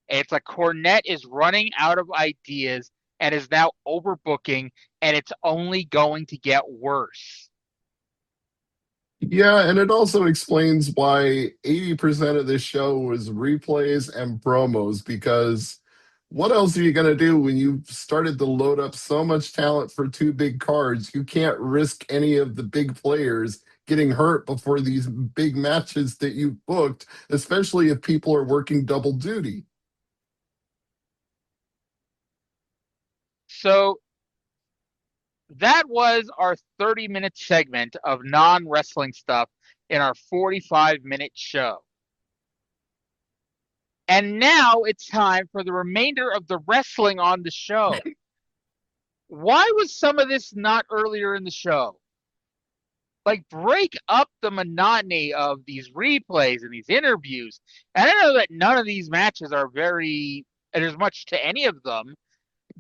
It's like Cornette is running out of ideas and is now overbooking, and it's only going to get worse. Yeah, and it also explains why 80% of this show was replays and promos, because what else are you going to do when you've started to load up so much talent for two big cards? You can't risk any of the big players getting hurt before these big matches that you've booked, especially if people are working double duty. So that was our 30-minute segment of non-wrestling stuff in our 45-minute show. And now it's time for the remainder of the wrestling on the show. Why was some of this not earlier in the show? Like, break up the monotony of these replays and these interviews. And I know that none of these matches are there's much to any of them.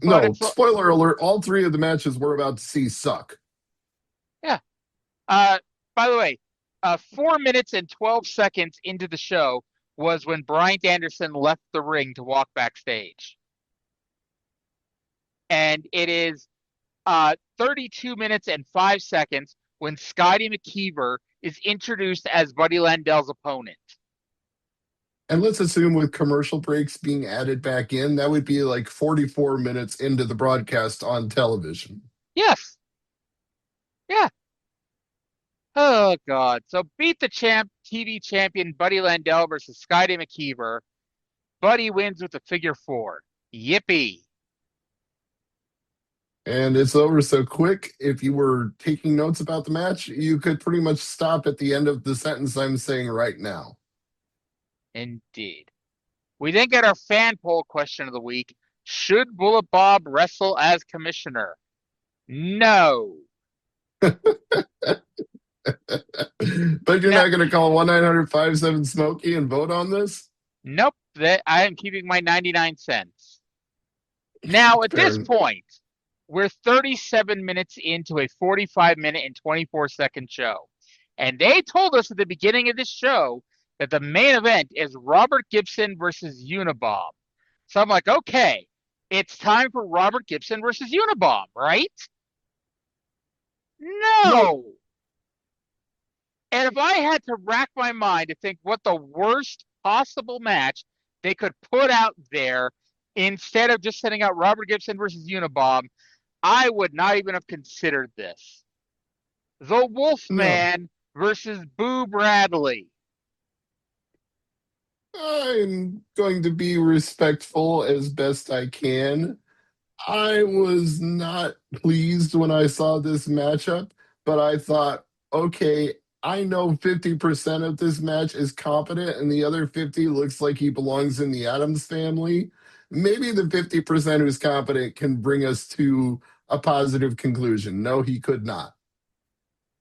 No, spoiler alert, all three of the matches we're about to see suck. Yeah. By the way, 4 minutes and 12 seconds into the show was when Bryant Anderson left the ring to walk backstage. And it is 32 minutes and 5 seconds when Scotty McKeever is introduced as Buddy Landell's opponent. And let's assume with commercial breaks being added back in, that would be like 44 minutes into the broadcast on television. Yes. Yeah. Oh, God. So Beat the Champ TV champion Buddy Landell versus Scotty McKeever. Buddy wins with a figure 4. Yippee. And it's over so quick. If you were taking notes about the match, you could pretty much stop at the end of the sentence I'm saying right now. Indeed. We then get our fan poll question of the week. Should Bullet Bob wrestle as commissioner? No. But you're not going to call 1-900-57-SMOKY and vote on this? Nope. I am keeping my 99 cents. Now, at this point, we're 37 minutes into a 45-minute and 24-second show. And they told us at the beginning of this show that the main event is Robert Gibson versus Unabom. So I'm like, okay, it's time for Robert Gibson versus Unabom, right? No. And if I had to rack my mind to think what the worst possible match they could put out there instead of just sending out Robert Gibson versus Unabom, I would not even have considered this. The Wolfman versus Boo Bradley. I'm going to be respectful as best I can. I was not pleased when I saw this matchup, but I thought, okay, I know 50% of this match is competent and the other 50 looks like he belongs in the Addams family. Maybe the 50% who's competent can bring us to a positive conclusion. No, he could not.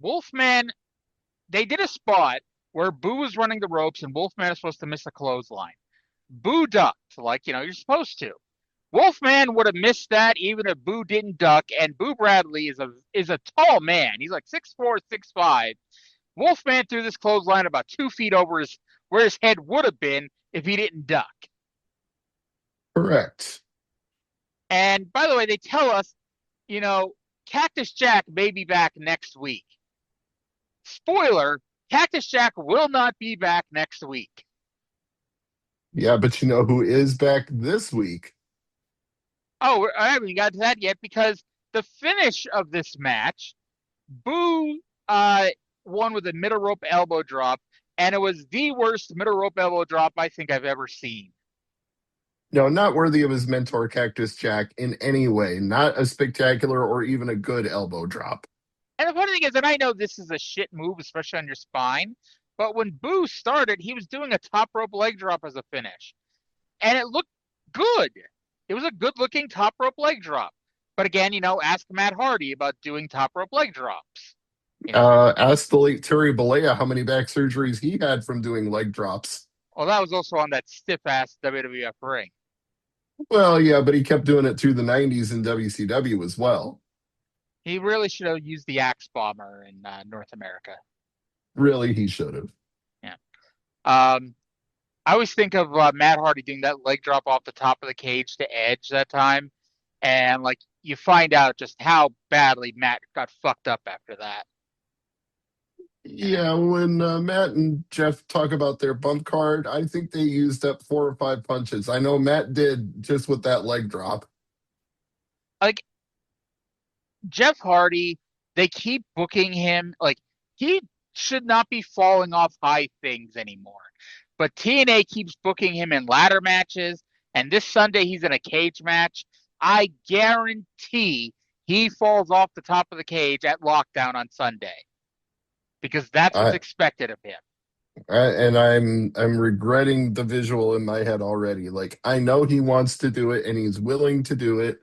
Wolfman, they did a spot where Boo was running the ropes and Wolfman is supposed to miss a clothesline. Boo ducked, like, you're supposed to. Wolfman would have missed that even if Boo didn't duck, and Boo Bradley is a tall man. He's like 6'4", 6'5". Wolfman threw this clothesline about 2 feet over where his head would have been if he didn't duck. Correct. And by the way, they tell us, Cactus Jack may be back next week. Spoiler, Cactus Jack will not be back next week. Yeah, but you know who is back this week? Oh, I haven't got to that yet because the finish of this match, Boo won with a middle rope elbow drop, and it was the worst middle rope elbow drop I think I've ever seen. No, not worthy of his mentor, Cactus Jack, in any way. Not a spectacular or even a good elbow drop. And the funny thing is, and I know this is a shit move, especially on your spine, but when Boo started, he was doing a top rope leg drop as a finish. And it looked good. It was a good-looking top rope leg drop. But again, ask Matt Hardy about doing top rope leg drops. Ask the late Terry Bollea how many back surgeries he had from doing leg drops. Well, that was also on that stiff-ass WWF ring. Well, yeah, but he kept doing it through the 90s in WCW as well. He really should have used the Axe Bomber in North America. Really, he should have. Yeah. I always think of Matt Hardy doing that leg drop off the top of the cage to Edge that time. And, like, you find out just how badly Matt got fucked up after that. Yeah, when Matt and Jeff talk about their bump card, I think they used up 4 or 5 punches. I know Matt did just with that leg drop. Like, Jeff Hardy, they keep booking him. Like, he should not be falling off high things anymore. But TNA keeps booking him in ladder matches, and this Sunday he's in a cage match. I guarantee he falls off the top of the cage at Lockdown on Sunday. Because that's what's expected of him. And I'm regretting the visual in my head already. Like, I know he wants to do it and he's willing to do it,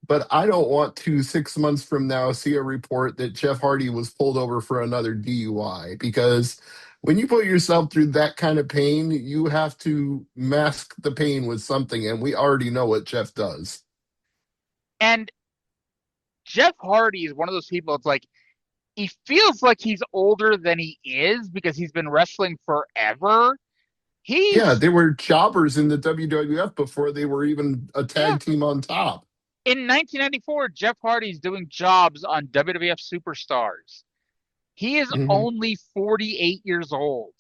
but I don't want to 6 months from now see a report that Jeff Hardy was pulled over for another DUI, because when you put yourself through that kind of pain, you have to mask the pain with something, and we already know what Jeff does. And Jeff Hardy is one of those people, it's like, he feels like he's older than he is because he's been wrestling forever. Yeah, they were jobbers in the WWF before they were even a tag team on top. In 1994, Jeff Hardy's doing jobs on WWF Superstars. He is only 48 years old.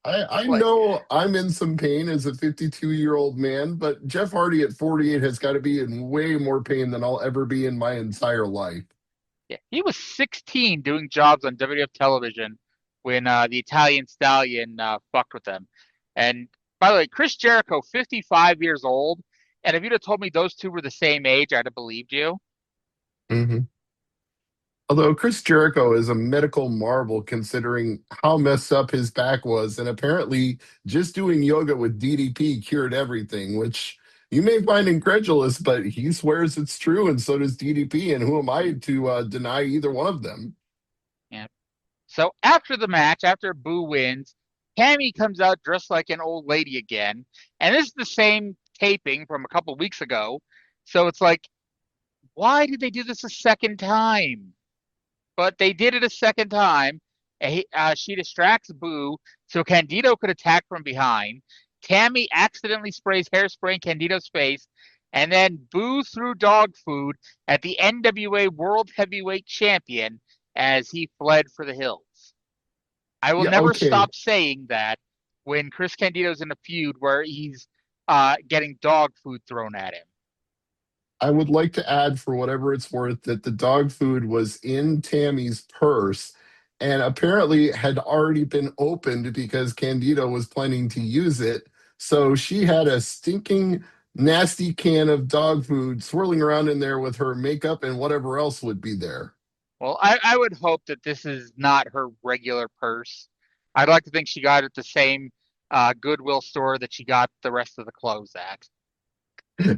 I know I'm in some pain as a 52-year-old man, but Jeff Hardy at 48 has got to be in way more pain than I'll ever be in my entire life. Yeah, he was 16 doing jobs on WWF television when the Italian Stallion fucked with them. And by the way, Chris Jericho, 55 years old. And if you'd have told me those two were the same age, I'd have believed you. Although Chris Jericho is a medical marvel considering how messed up his back was. And apparently just doing yoga with DDP cured everything, which you may find incredulous, but he swears it's true, and so does DDP, and who am I to deny either one of them? Yeah. So after the match, after Boo wins, Tammy comes out dressed like an old lady again, and this is the same taping from a couple weeks ago, so it's like, why did they do this a second time? But they did it a second time. She distracts Boo so Candido could attack from behind. Tammy accidentally sprays hairspray in Candido's face, and then Boo threw dog food at the NWA World Heavyweight Champion as he fled for the hills. I will never stop saying that when Chris Candido's in a feud where he's getting dog food thrown at him. I would like to add, for whatever it's worth, that the dog food was in Tammy's purse and apparently had already been opened because Candido was planning to use it. So she had a stinking, nasty can of dog food swirling around in there with her makeup and whatever else would be there. Well, I would hope that this is not her regular purse. I'd like to think she got it at the same Goodwill store that she got the rest of the clothes at.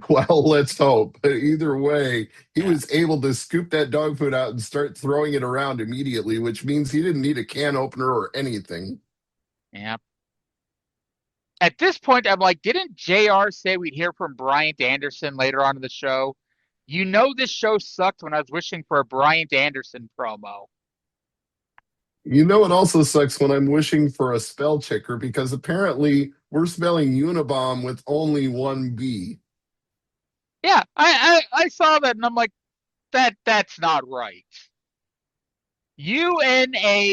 Well, let's hope. But either way, he was able to scoop that dog food out and start throwing it around immediately, which means he didn't need a can opener or anything. Yeah. At this point, I'm like, didn't JR say we'd hear from Bryant Anderson later on in the show? You know this show sucked when I was wishing for a Bryant Anderson promo. You know, it also sucks when I'm wishing for a spell checker, because apparently we're spelling Unabom with only one B. Yeah, I saw that and I'm like, that's not right. Unabom.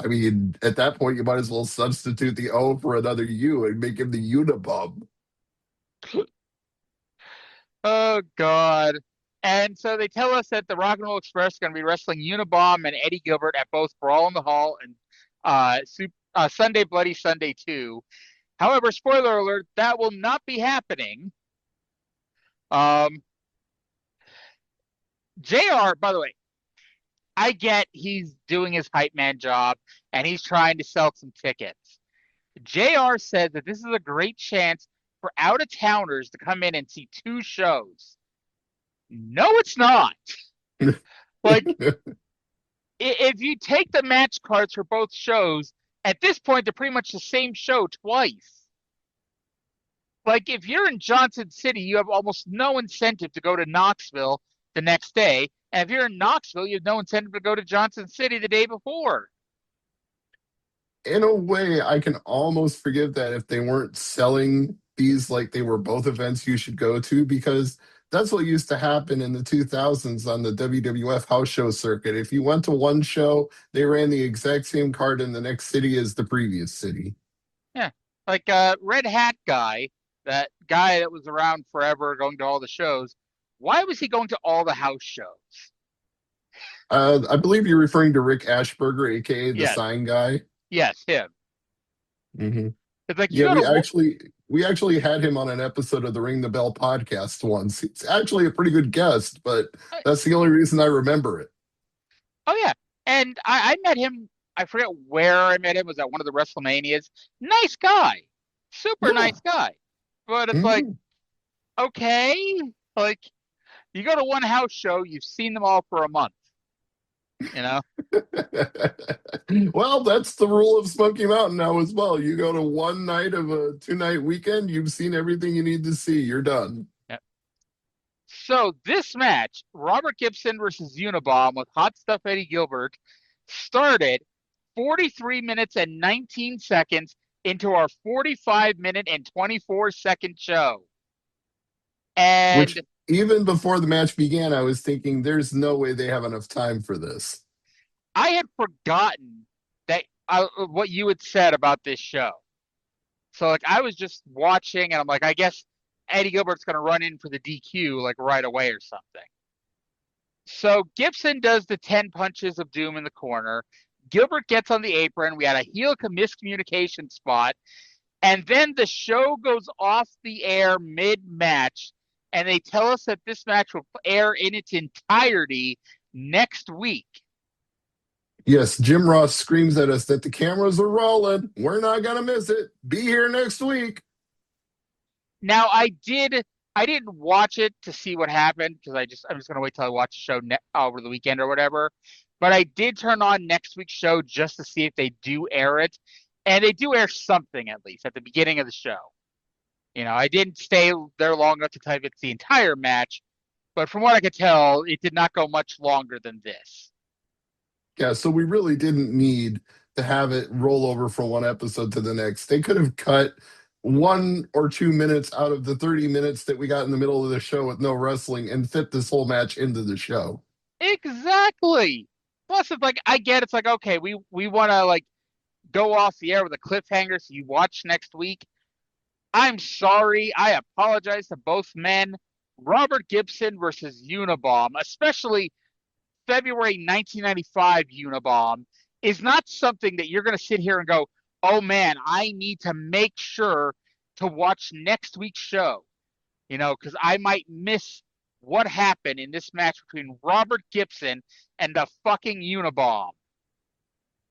I mean, at that point, you might as well substitute the O for another U and make him the Unabom. Oh, God. And so they tell us that the Rock and Roll Express is going to be wrestling Unabom and Eddie Gilbert at both Brawl in the Hall and Sunday Bloody Sunday 2. However, spoiler alert, that will not be happening. JR, by the way, I get he's doing his hype man job and he's trying to sell some tickets. JR said that this is a great chance for out-of-towners to come in and see 2 shows. No, it's not. Like, if you take the match cards for both shows, at this point, they're pretty much the same show twice. Like, if you're in Johnson City, you have almost no incentive to go to Knoxville the next day. And if you're in Knoxville, you have no incentive to go to Johnson City the day before. In a way, I can almost forgive that if they weren't selling these like they were both events you should go to, because that's what used to happen in the 2000s on the WWF house show circuit. If you went to one show, they ran the exact same card in the next city as the previous city. Yeah, like Red Hat guy, that guy that was around forever going to all the shows. Why was he going to all the house shows? I believe you're referring to Rick Ashburger, aka the Yes. sign guy. Yes, him. Mm-hmm. It's like, Yeah, we actually had him on an episode of the Ring the Bell podcast once. He's actually a pretty good guest, but that's the only reason I remember it. Oh yeah, and I met him. I forget where I met him. Was at one of the WrestleManias. Nice guy, super nice guy. But it's like, okay, like you go to one house show, you've seen them all for a month. You know. Well, that's the rule of Smoky Mountain now as well. You go to one night of a 2-night weekend, you've seen everything you need to see. You're done. Yep. So this match, Robert Gibson versus Unabom with Hot Stuff Eddie Gilbert, started 43 minutes and 19 seconds into our 45-minute and 24-second show. And which, even before the match began, I was thinking, there's no way they have enough time for this. I had forgotten that what you had said about this show. So like I was just watching and I'm like, I guess Eddie Gilbert's going to run in for the DQ like right away or something. So Gibson does the 10 punches of doom in the corner. Gilbert gets on the apron. We had a heel miscommunication spot. And then the show goes off the air mid-match. And they tell us that this match will air in its entirety next week. Yes, Jim Ross screams at us that the cameras are rolling. We're not going to miss it. Be here next week. Now, I didn't watch it to see what happened because I'm just going to wait till I watch the show over the weekend or whatever. But I did turn on next week's show just to see if they do air it. And they do air something, at least, at the beginning of the show. You know, I didn't stay there long enough to tell you it's the entire match. But from what I could tell, it did not go much longer than this. Yeah, so we really didn't need to have it roll over from one episode to the next. They could have cut 1 or 2 minutes out of the 30 minutes that we got in the middle of the show with no wrestling and fit this whole match into the show. Exactly. Plus, it's like, I get it's like, okay, we want to like go off the air with a cliffhanger so you watch next week. I'm sorry. I apologize to both men. Robert Gibson versus Unabom, especially February 1995 Unabom, is not something that you're going to sit here and go, oh man, I need to make sure to watch next week's show, you know, because I might miss what happened in this match between Robert Gibson and the fucking Unabom.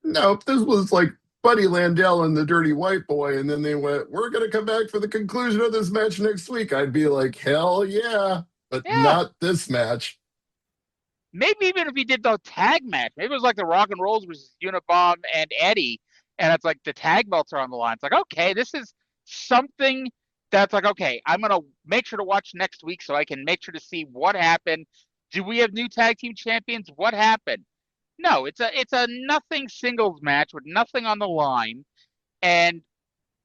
No, if this was like Buddy Landell and the Dirty White Boy, and then they went, we're going to come back for the conclusion of this match next week, I'd be like, hell yeah, but not this match. Maybe even if he did the tag match, maybe it was like the Rock and Rolls versus Unabom and Eddie, and it's like the tag belts are on the line. It's like, okay, this is something that's like, okay, I'm going to make sure to watch next week so I can make sure to see what happened. Do we have new tag team champions? What happened? No, it's a nothing singles match with nothing on the line. And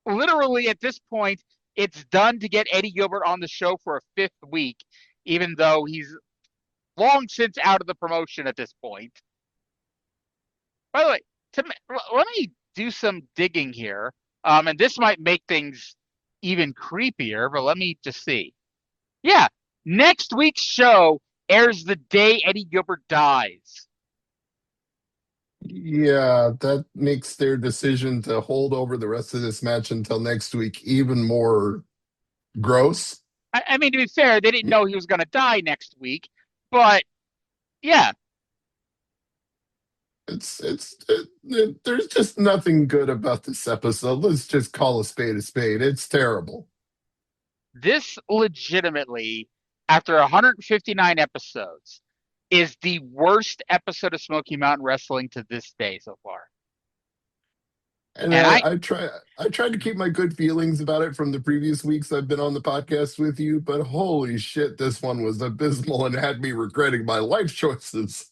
literally at this point, it's done to get Eddie Gilbert on the show for a 5th week, even though he's long since out of the promotion at this point. By the way, let me do some digging here. And this might make things even creepier, but let me just see. Yeah, next week's show airs the day Eddie Gilbert dies. Yeah, that makes their decision to hold over the rest of this match until next week even more gross. I mean, to be fair, they didn't know he was going to die next week, but yeah. There's just nothing good about this episode. Let's just call a spade a spade. It's terrible. This legitimately, after 159 episodes, is the worst episode of Smoky Mountain Wrestling to this day so far. And And I tried to keep my good feelings about it from the previous weeks I've been on the podcast with you, but holy shit, this one was abysmal and had me regretting my life choices.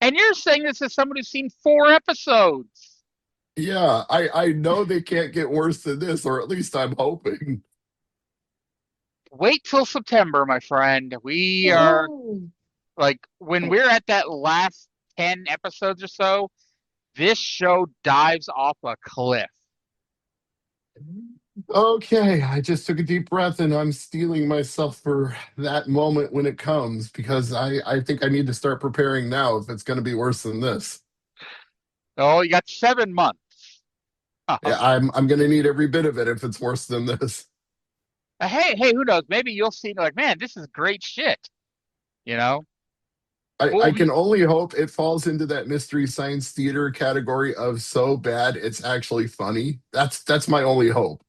and you're saying this as someone who's seen 4 episodes. Yeah, I know they can't get worse than this, or at least I'm hoping. Wait till September, my friend. We are like when we're at that last 10 episodes or so, this show dives off a cliff. Okay, I just took a deep breath and I'm steeling myself for that moment when it comes because I think I need to start preparing now if it's going to be worse than this. Oh, you got 7 months. Yeah, I'm going to need every bit of it if it's worse than this. Hey, who knows? Maybe you'll see like, man, this is great shit. You know? I can only hope it falls into that mystery science theater category of so bad it's actually funny. That's my only hope.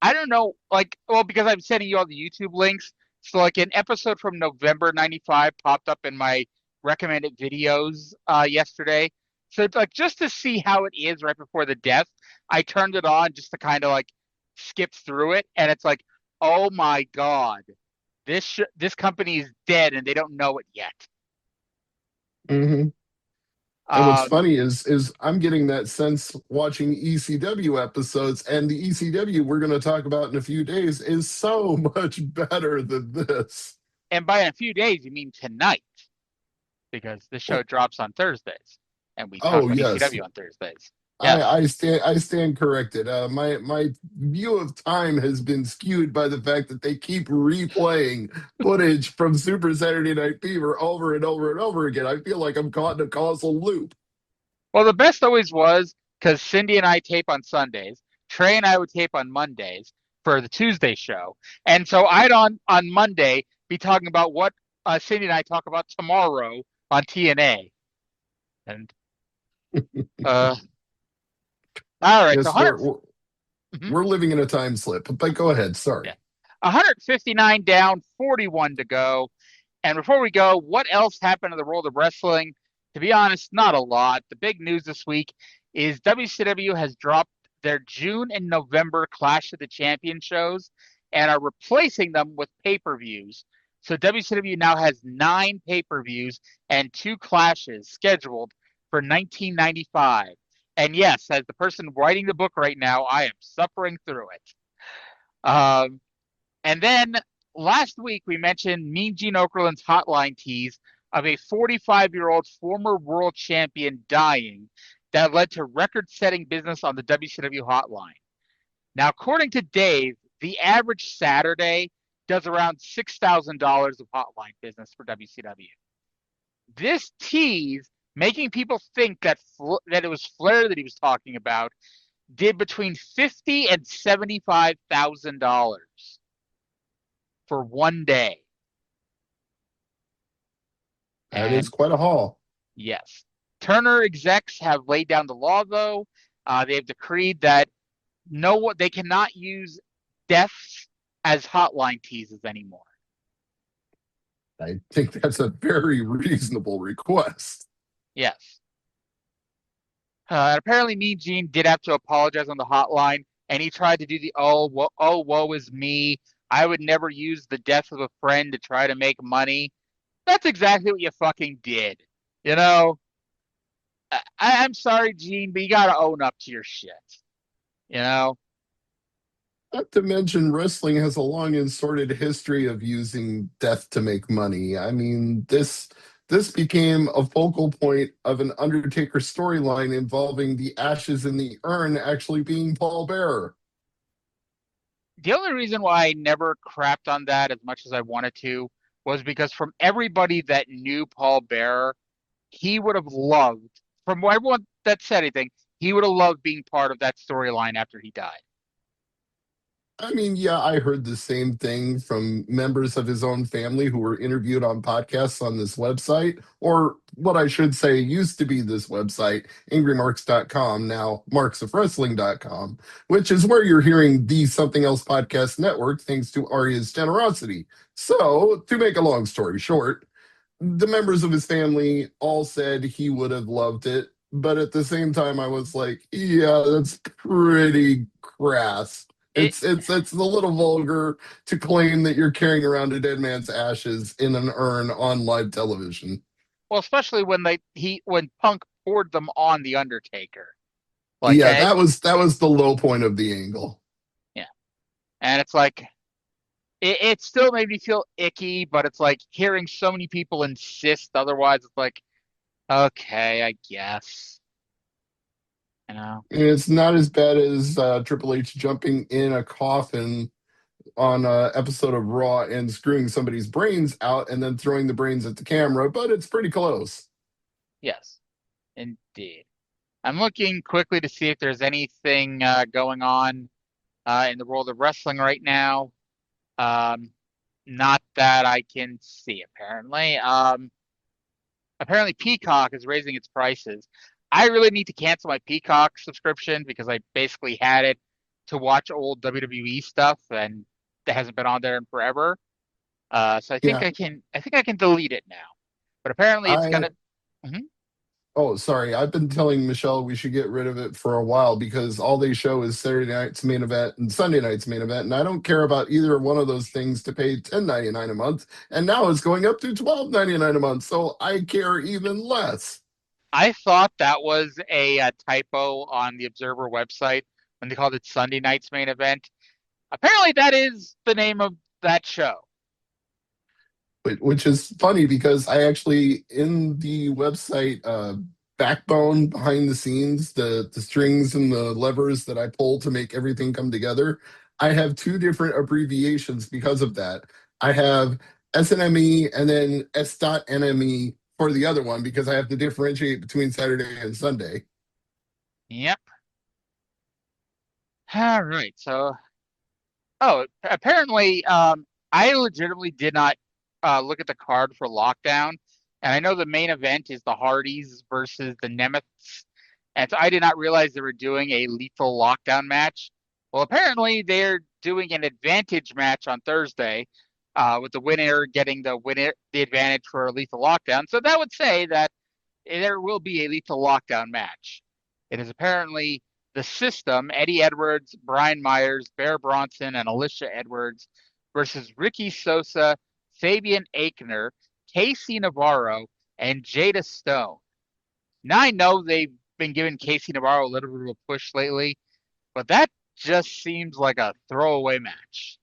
I don't know, like, well, because I'm sending you all the YouTube links. So, like, an episode from November '95 popped up in my recommended videos yesterday. So, it's like, just to see how it is right before the death, I turned it on just to kind of like skip through it, and it's like, oh my god, this company is dead, and they don't know it yet. Mm-hmm. And what's funny is I'm getting that sense watching ECW episodes, and the ECW we're going to talk about in a few days is so much better than this. And by a few days, you mean tonight, because the show drops on Thursdays, and we talk about ECW on Thursdays. Yes. I stand corrected. My view of time has been skewed by the fact that they keep replaying footage from Super Saturday Night Fever over and over and over again. I feel like I'm caught in a causal loop. Well, the best always was because Cindy and I tape on Sundays. Trey and I would tape on Mondays for the Tuesday show, and so I'd on Monday be talking about what Cindy and I talk about tomorrow on TNA, and all right, Yes, so we're living in a time slip, but go ahead. Sorry. Yeah. 159 down, 41 to go. And before we go, what else happened in the world of wrestling? To be honest, not a lot. The big news this week is WCW has dropped their June and November Clash of the Champions shows and are replacing them with pay-per-views. So WCW now has 9 pay-per-views and 2 clashes scheduled for 1995. And yes, as the person writing the book right now, I am suffering through it. And then last week we mentioned Mean Gene Okerlund's hotline tease of a 45-year-old former world champion dying that led to record-setting business on the WCW hotline. Now, according to Dave, the average Saturday does around $6,000 of hotline business for WCW. This tease, making people think that it was Flair that he was talking about, did between $50,000 and $75,000 for one day. That is quite a haul. Yes. Turner execs have laid down the law, though. They have decreed that they cannot use deaths as hotline teases anymore. I think that's a very reasonable request. Yes. Apparently, Mean Gene did have to apologize on the hotline, and he tried to do the woe is me. I would never use the death of a friend to try to make money. That's exactly what you fucking did. You know? I'm sorry, Gene, but you gotta own up to your shit. You know? Not to mention, wrestling has a long and sordid history of using death to make money. I mean, this became a focal point of an Undertaker storyline involving the ashes in the urn actually being Paul Bearer. The only reason why I never crapped on that as much as I wanted to was because from everybody that knew Paul Bearer, he would have loved, from everyone that said anything, he would have loved being part of that storyline after he died. I mean, yeah, I heard the same thing from members of his own family who were interviewed on podcasts on this website, or what I should say used to be this website, angrymarks.com, now marksofwrestling.com, which is where you're hearing the Something Else Podcast Network thanks to Arya's generosity. So, to make a long story short, the members of his family all said he would have loved it, but at the same time, I was like, yeah, that's pretty crass. It It's a little vulgar to claim that you're carrying around a dead man's ashes in an urn on live television. well, especially when Punk poured them on the Undertaker. Like, Yeah, that was the low point of the angle. yeah, and it's like it still made me feel icky, but it's like hearing so many people insist otherwise. It's like, okay, I guess. You know. And it's not as bad as Triple H jumping in a coffin on an episode of Raw and screwing somebody's brains out and then throwing the brains at the camera, but it's pretty close. Yes, indeed. I'm looking quickly to see if there's anything going on in the world of wrestling right now. Not that I can see, apparently. Apparently Peacock is raising its prices. I really need to cancel my Peacock subscription because I basically had it to watch old WWE stuff, and that hasn't been on there in forever. So I think Yeah. I think I can delete it now. But apparently it's gonna. Mhm. Oh, sorry. I've been telling Michelle we should get rid of it for a while because all they show is Saturday night's main event and Sunday night's main event, and I don't care about either one of those things to pay $10.99 a month, and now it's going up to $12.99 a month, so I care even less. I thought that was a typo on the Observer website when they called it Sunday night's main event. Apparently that is the name of that show. Which is funny because I actually, in the website backbone behind the scenes, the strings and the levers that I pull to make everything come together, I have two different abbreviations because of that. I have SNME and then S.NME for the other one because I have to differentiate between Saturday and Sunday. Yep. All right. So, apparently, I legitimately did not look at the card for Lockdown, and I know the main event is the Hardys versus the Nemeths, and so I did not realize they were doing a lethal Lockdown match. Well, apparently they're doing an advantage match on Thursday, with the winner getting the advantage for a lethal Lockdown. So that would say that there will be a lethal Lockdown match. It is apparently the System, Eddie Edwards, Brian Myers, Bear Bronson, and Alicia Edwards versus Ricky Sosa, Fabian Aichner, Casey Navarro, and Jada Stone. Now I know they've been giving Casey Navarro a little bit of a push lately, but that just seems like a throwaway match.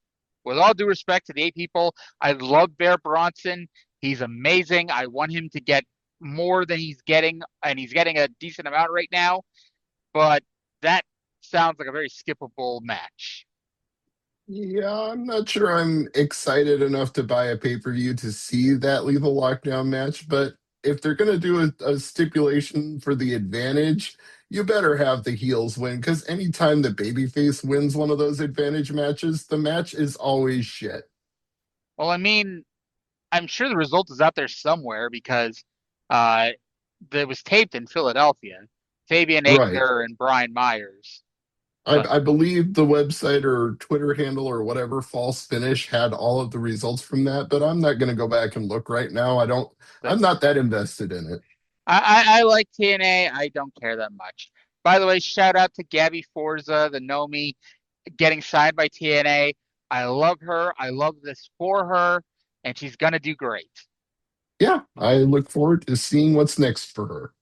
With all due respect to the 8 people, I love Bear Bronson. He's amazing. I want him to get more than he's getting, and he's getting a decent amount right now, but that sounds like a very skippable match. Yeah, I'm not sure I'm excited enough to buy a pay-per-view to see that lethal lockdown match, but if they're going to do a stipulation for the advantage, you better have the heels win, because anytime the babyface wins one of those advantage matches, the match is always shit. Well, I mean, I'm sure the result is out there somewhere because it was taped in Philadelphia. Fabian Aichner and Brian Myers. I believe the website or Twitter handle or whatever, False Finish, had all of the results from that, but I'm not going to go back and look right now. I'm not that invested in it. I like TNA. I don't care that much. By the way, shout out to Gabby Forza, the Nomi, getting signed by TNA. I love her. I love this for her, and she's going to do great. Yeah, I look forward to seeing what's next for her.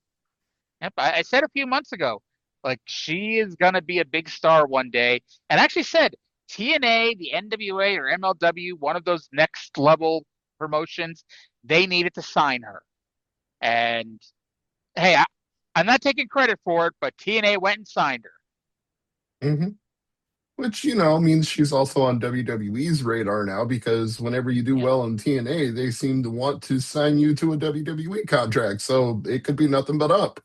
Yep, I said a few months ago, like, she is going to be a big star one day. And I actually said TNA, the NWA, or MLW, one of those next level promotions, they needed to sign her. And hey, I'm not taking credit for it, but TNA went and signed her. Mm-hmm. Which, means she's also on WWE's radar now, because whenever you do well in TNA, they seem to want to sign you to a WWE contract. So it could be nothing but up.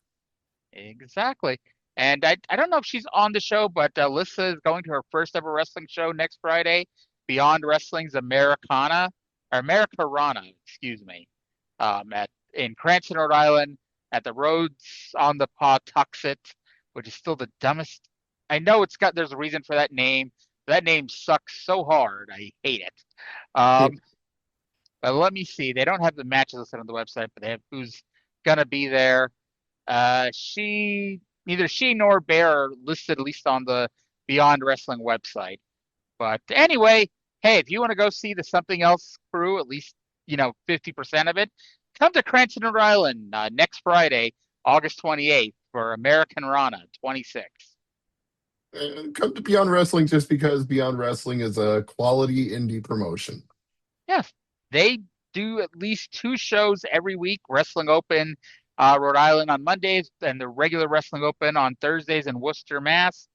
Exactly. And I don't know if she's on the show, but Alyssa is going to her first ever wrestling show next Friday, Beyond Wrestling's Americarana, excuse me, in Cranston, Rhode Island, at the Rhodes on the Pawtuxet, which is still the dumbest. I know there's a reason for that name. That name sucks so hard. I hate it. But let me see. They don't have the matches listed on the website, but they have who's gonna be there. Neither she nor Bear are listed, at least on the Beyond Wrestling website. But anyway, hey, if you want to go see the Something Else crew, at least 50% of it, come to Cranston, Rhode Island next Friday, August 28th for American Rana 26. And come to Beyond Wrestling just because Beyond Wrestling is a quality indie promotion. Yes, they do at least 2 shows every week. Wrestling Open, Rhode Island on Mondays, and the regular Wrestling Open on Thursdays in Worcester, Mass.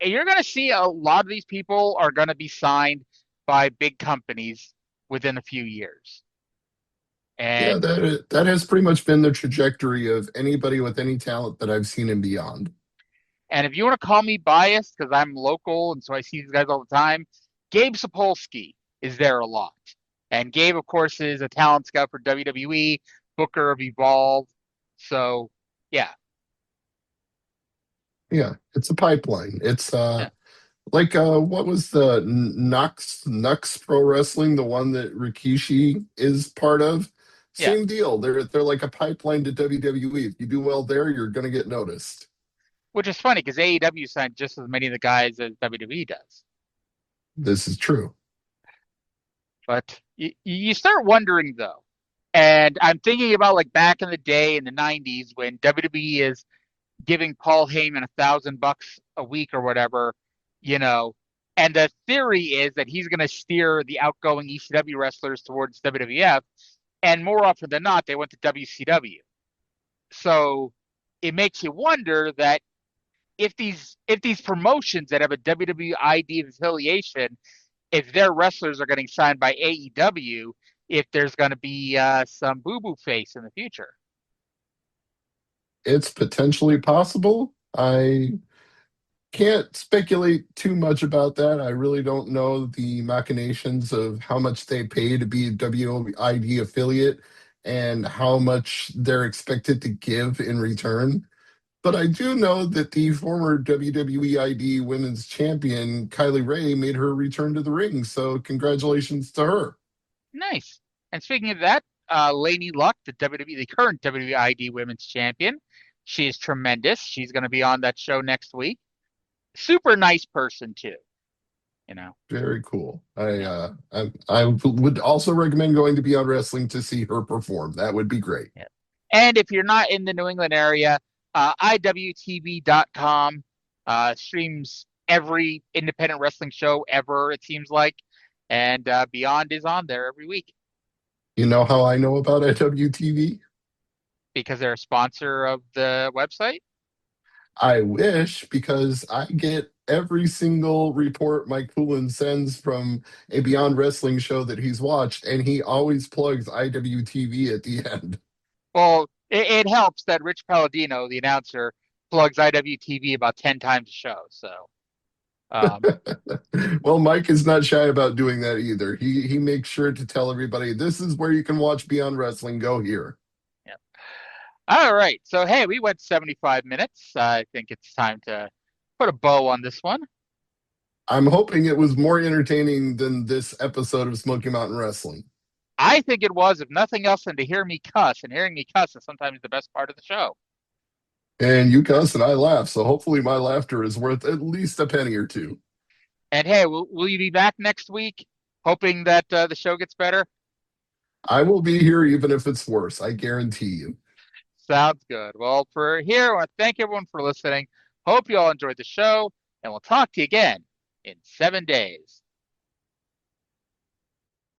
You're going to see a lot of these people are going to be signed by big companies within a few years. And yeah, that has pretty much been the trajectory of anybody with any talent that I've seen in Beyond. And if you want to call me biased, because I'm local and so I see these guys all the time, Gabe Sapolsky is there a lot. And Gabe, of course, is a talent scout for WWE, booker of Evolve. So, yeah. Yeah, it's a pipeline. It's like what was the Nux Pro Wrestling, the one that Rikishi is part of? Same deal. They're like a pipeline to WWE. If you do well there, you're going to get noticed. Which is funny because AEW signed just as many of the guys as WWE does. This is true. But you start wondering, though, and I'm thinking about like back in the day in the 90s when WWE is giving Paul Heyman $1,000 a week or whatever, and the theory is that he's going to steer the outgoing ECW wrestlers towards WWF, and more often than not, they went to WCW. So it makes you wonder that if these promotions that have a WWE ID affiliation, if their wrestlers are getting signed by AEW, if there's going to be some boo-boo face in the future. It's potentially possible. I can't speculate too much about that. I really don't know the machinations of how much they pay to be a WID affiliate and how much they're expected to give in return. But I do know that the former WWE ID Women's Champion, Kylie Ray, made her return to the ring. So congratulations to her. Nice. And speaking of that, Lainey Luck, the current WWE ID Women's Champion, she is tremendous. She's going to be on that show next week. Super nice person too. Very cool. I would also recommend going to Beyond Wrestling to see her perform. That would be great. Yeah. And if you're not in the New England area, IWTV.com streams every independent wrestling show ever, it seems like. And Beyond is on there every week. You know how I know about IWTV? Because they're a sponsor of the website? I wish, because I get every single report Mike Poulin sends from a Beyond Wrestling show that he's watched, and he always plugs IWTV at the end. Well, it helps that Rich Palladino, the announcer, plugs IWTV about 10 times a show. So, well, Mike is not shy about doing that either. He makes sure to tell everybody, this is where you can watch Beyond Wrestling. Go here. Yeah. All right. So, hey, we went 75 minutes. I think it's time to put a bow on this one. I'm hoping it was more entertaining than this episode of Smoky Mountain Wrestling. I think it was, if nothing else, than to hear me cuss. And hearing me cuss is sometimes the best part of the show. And you cuss and I laugh, so hopefully my laughter is worth at least a penny or two. And hey, will you be back next week, hoping that the show gets better? I will be here even if it's worse. I guarantee you. Sounds good. Well, for here, I want to thank everyone for listening. Hope you all enjoyed the show, and we'll talk to you again in 7 days.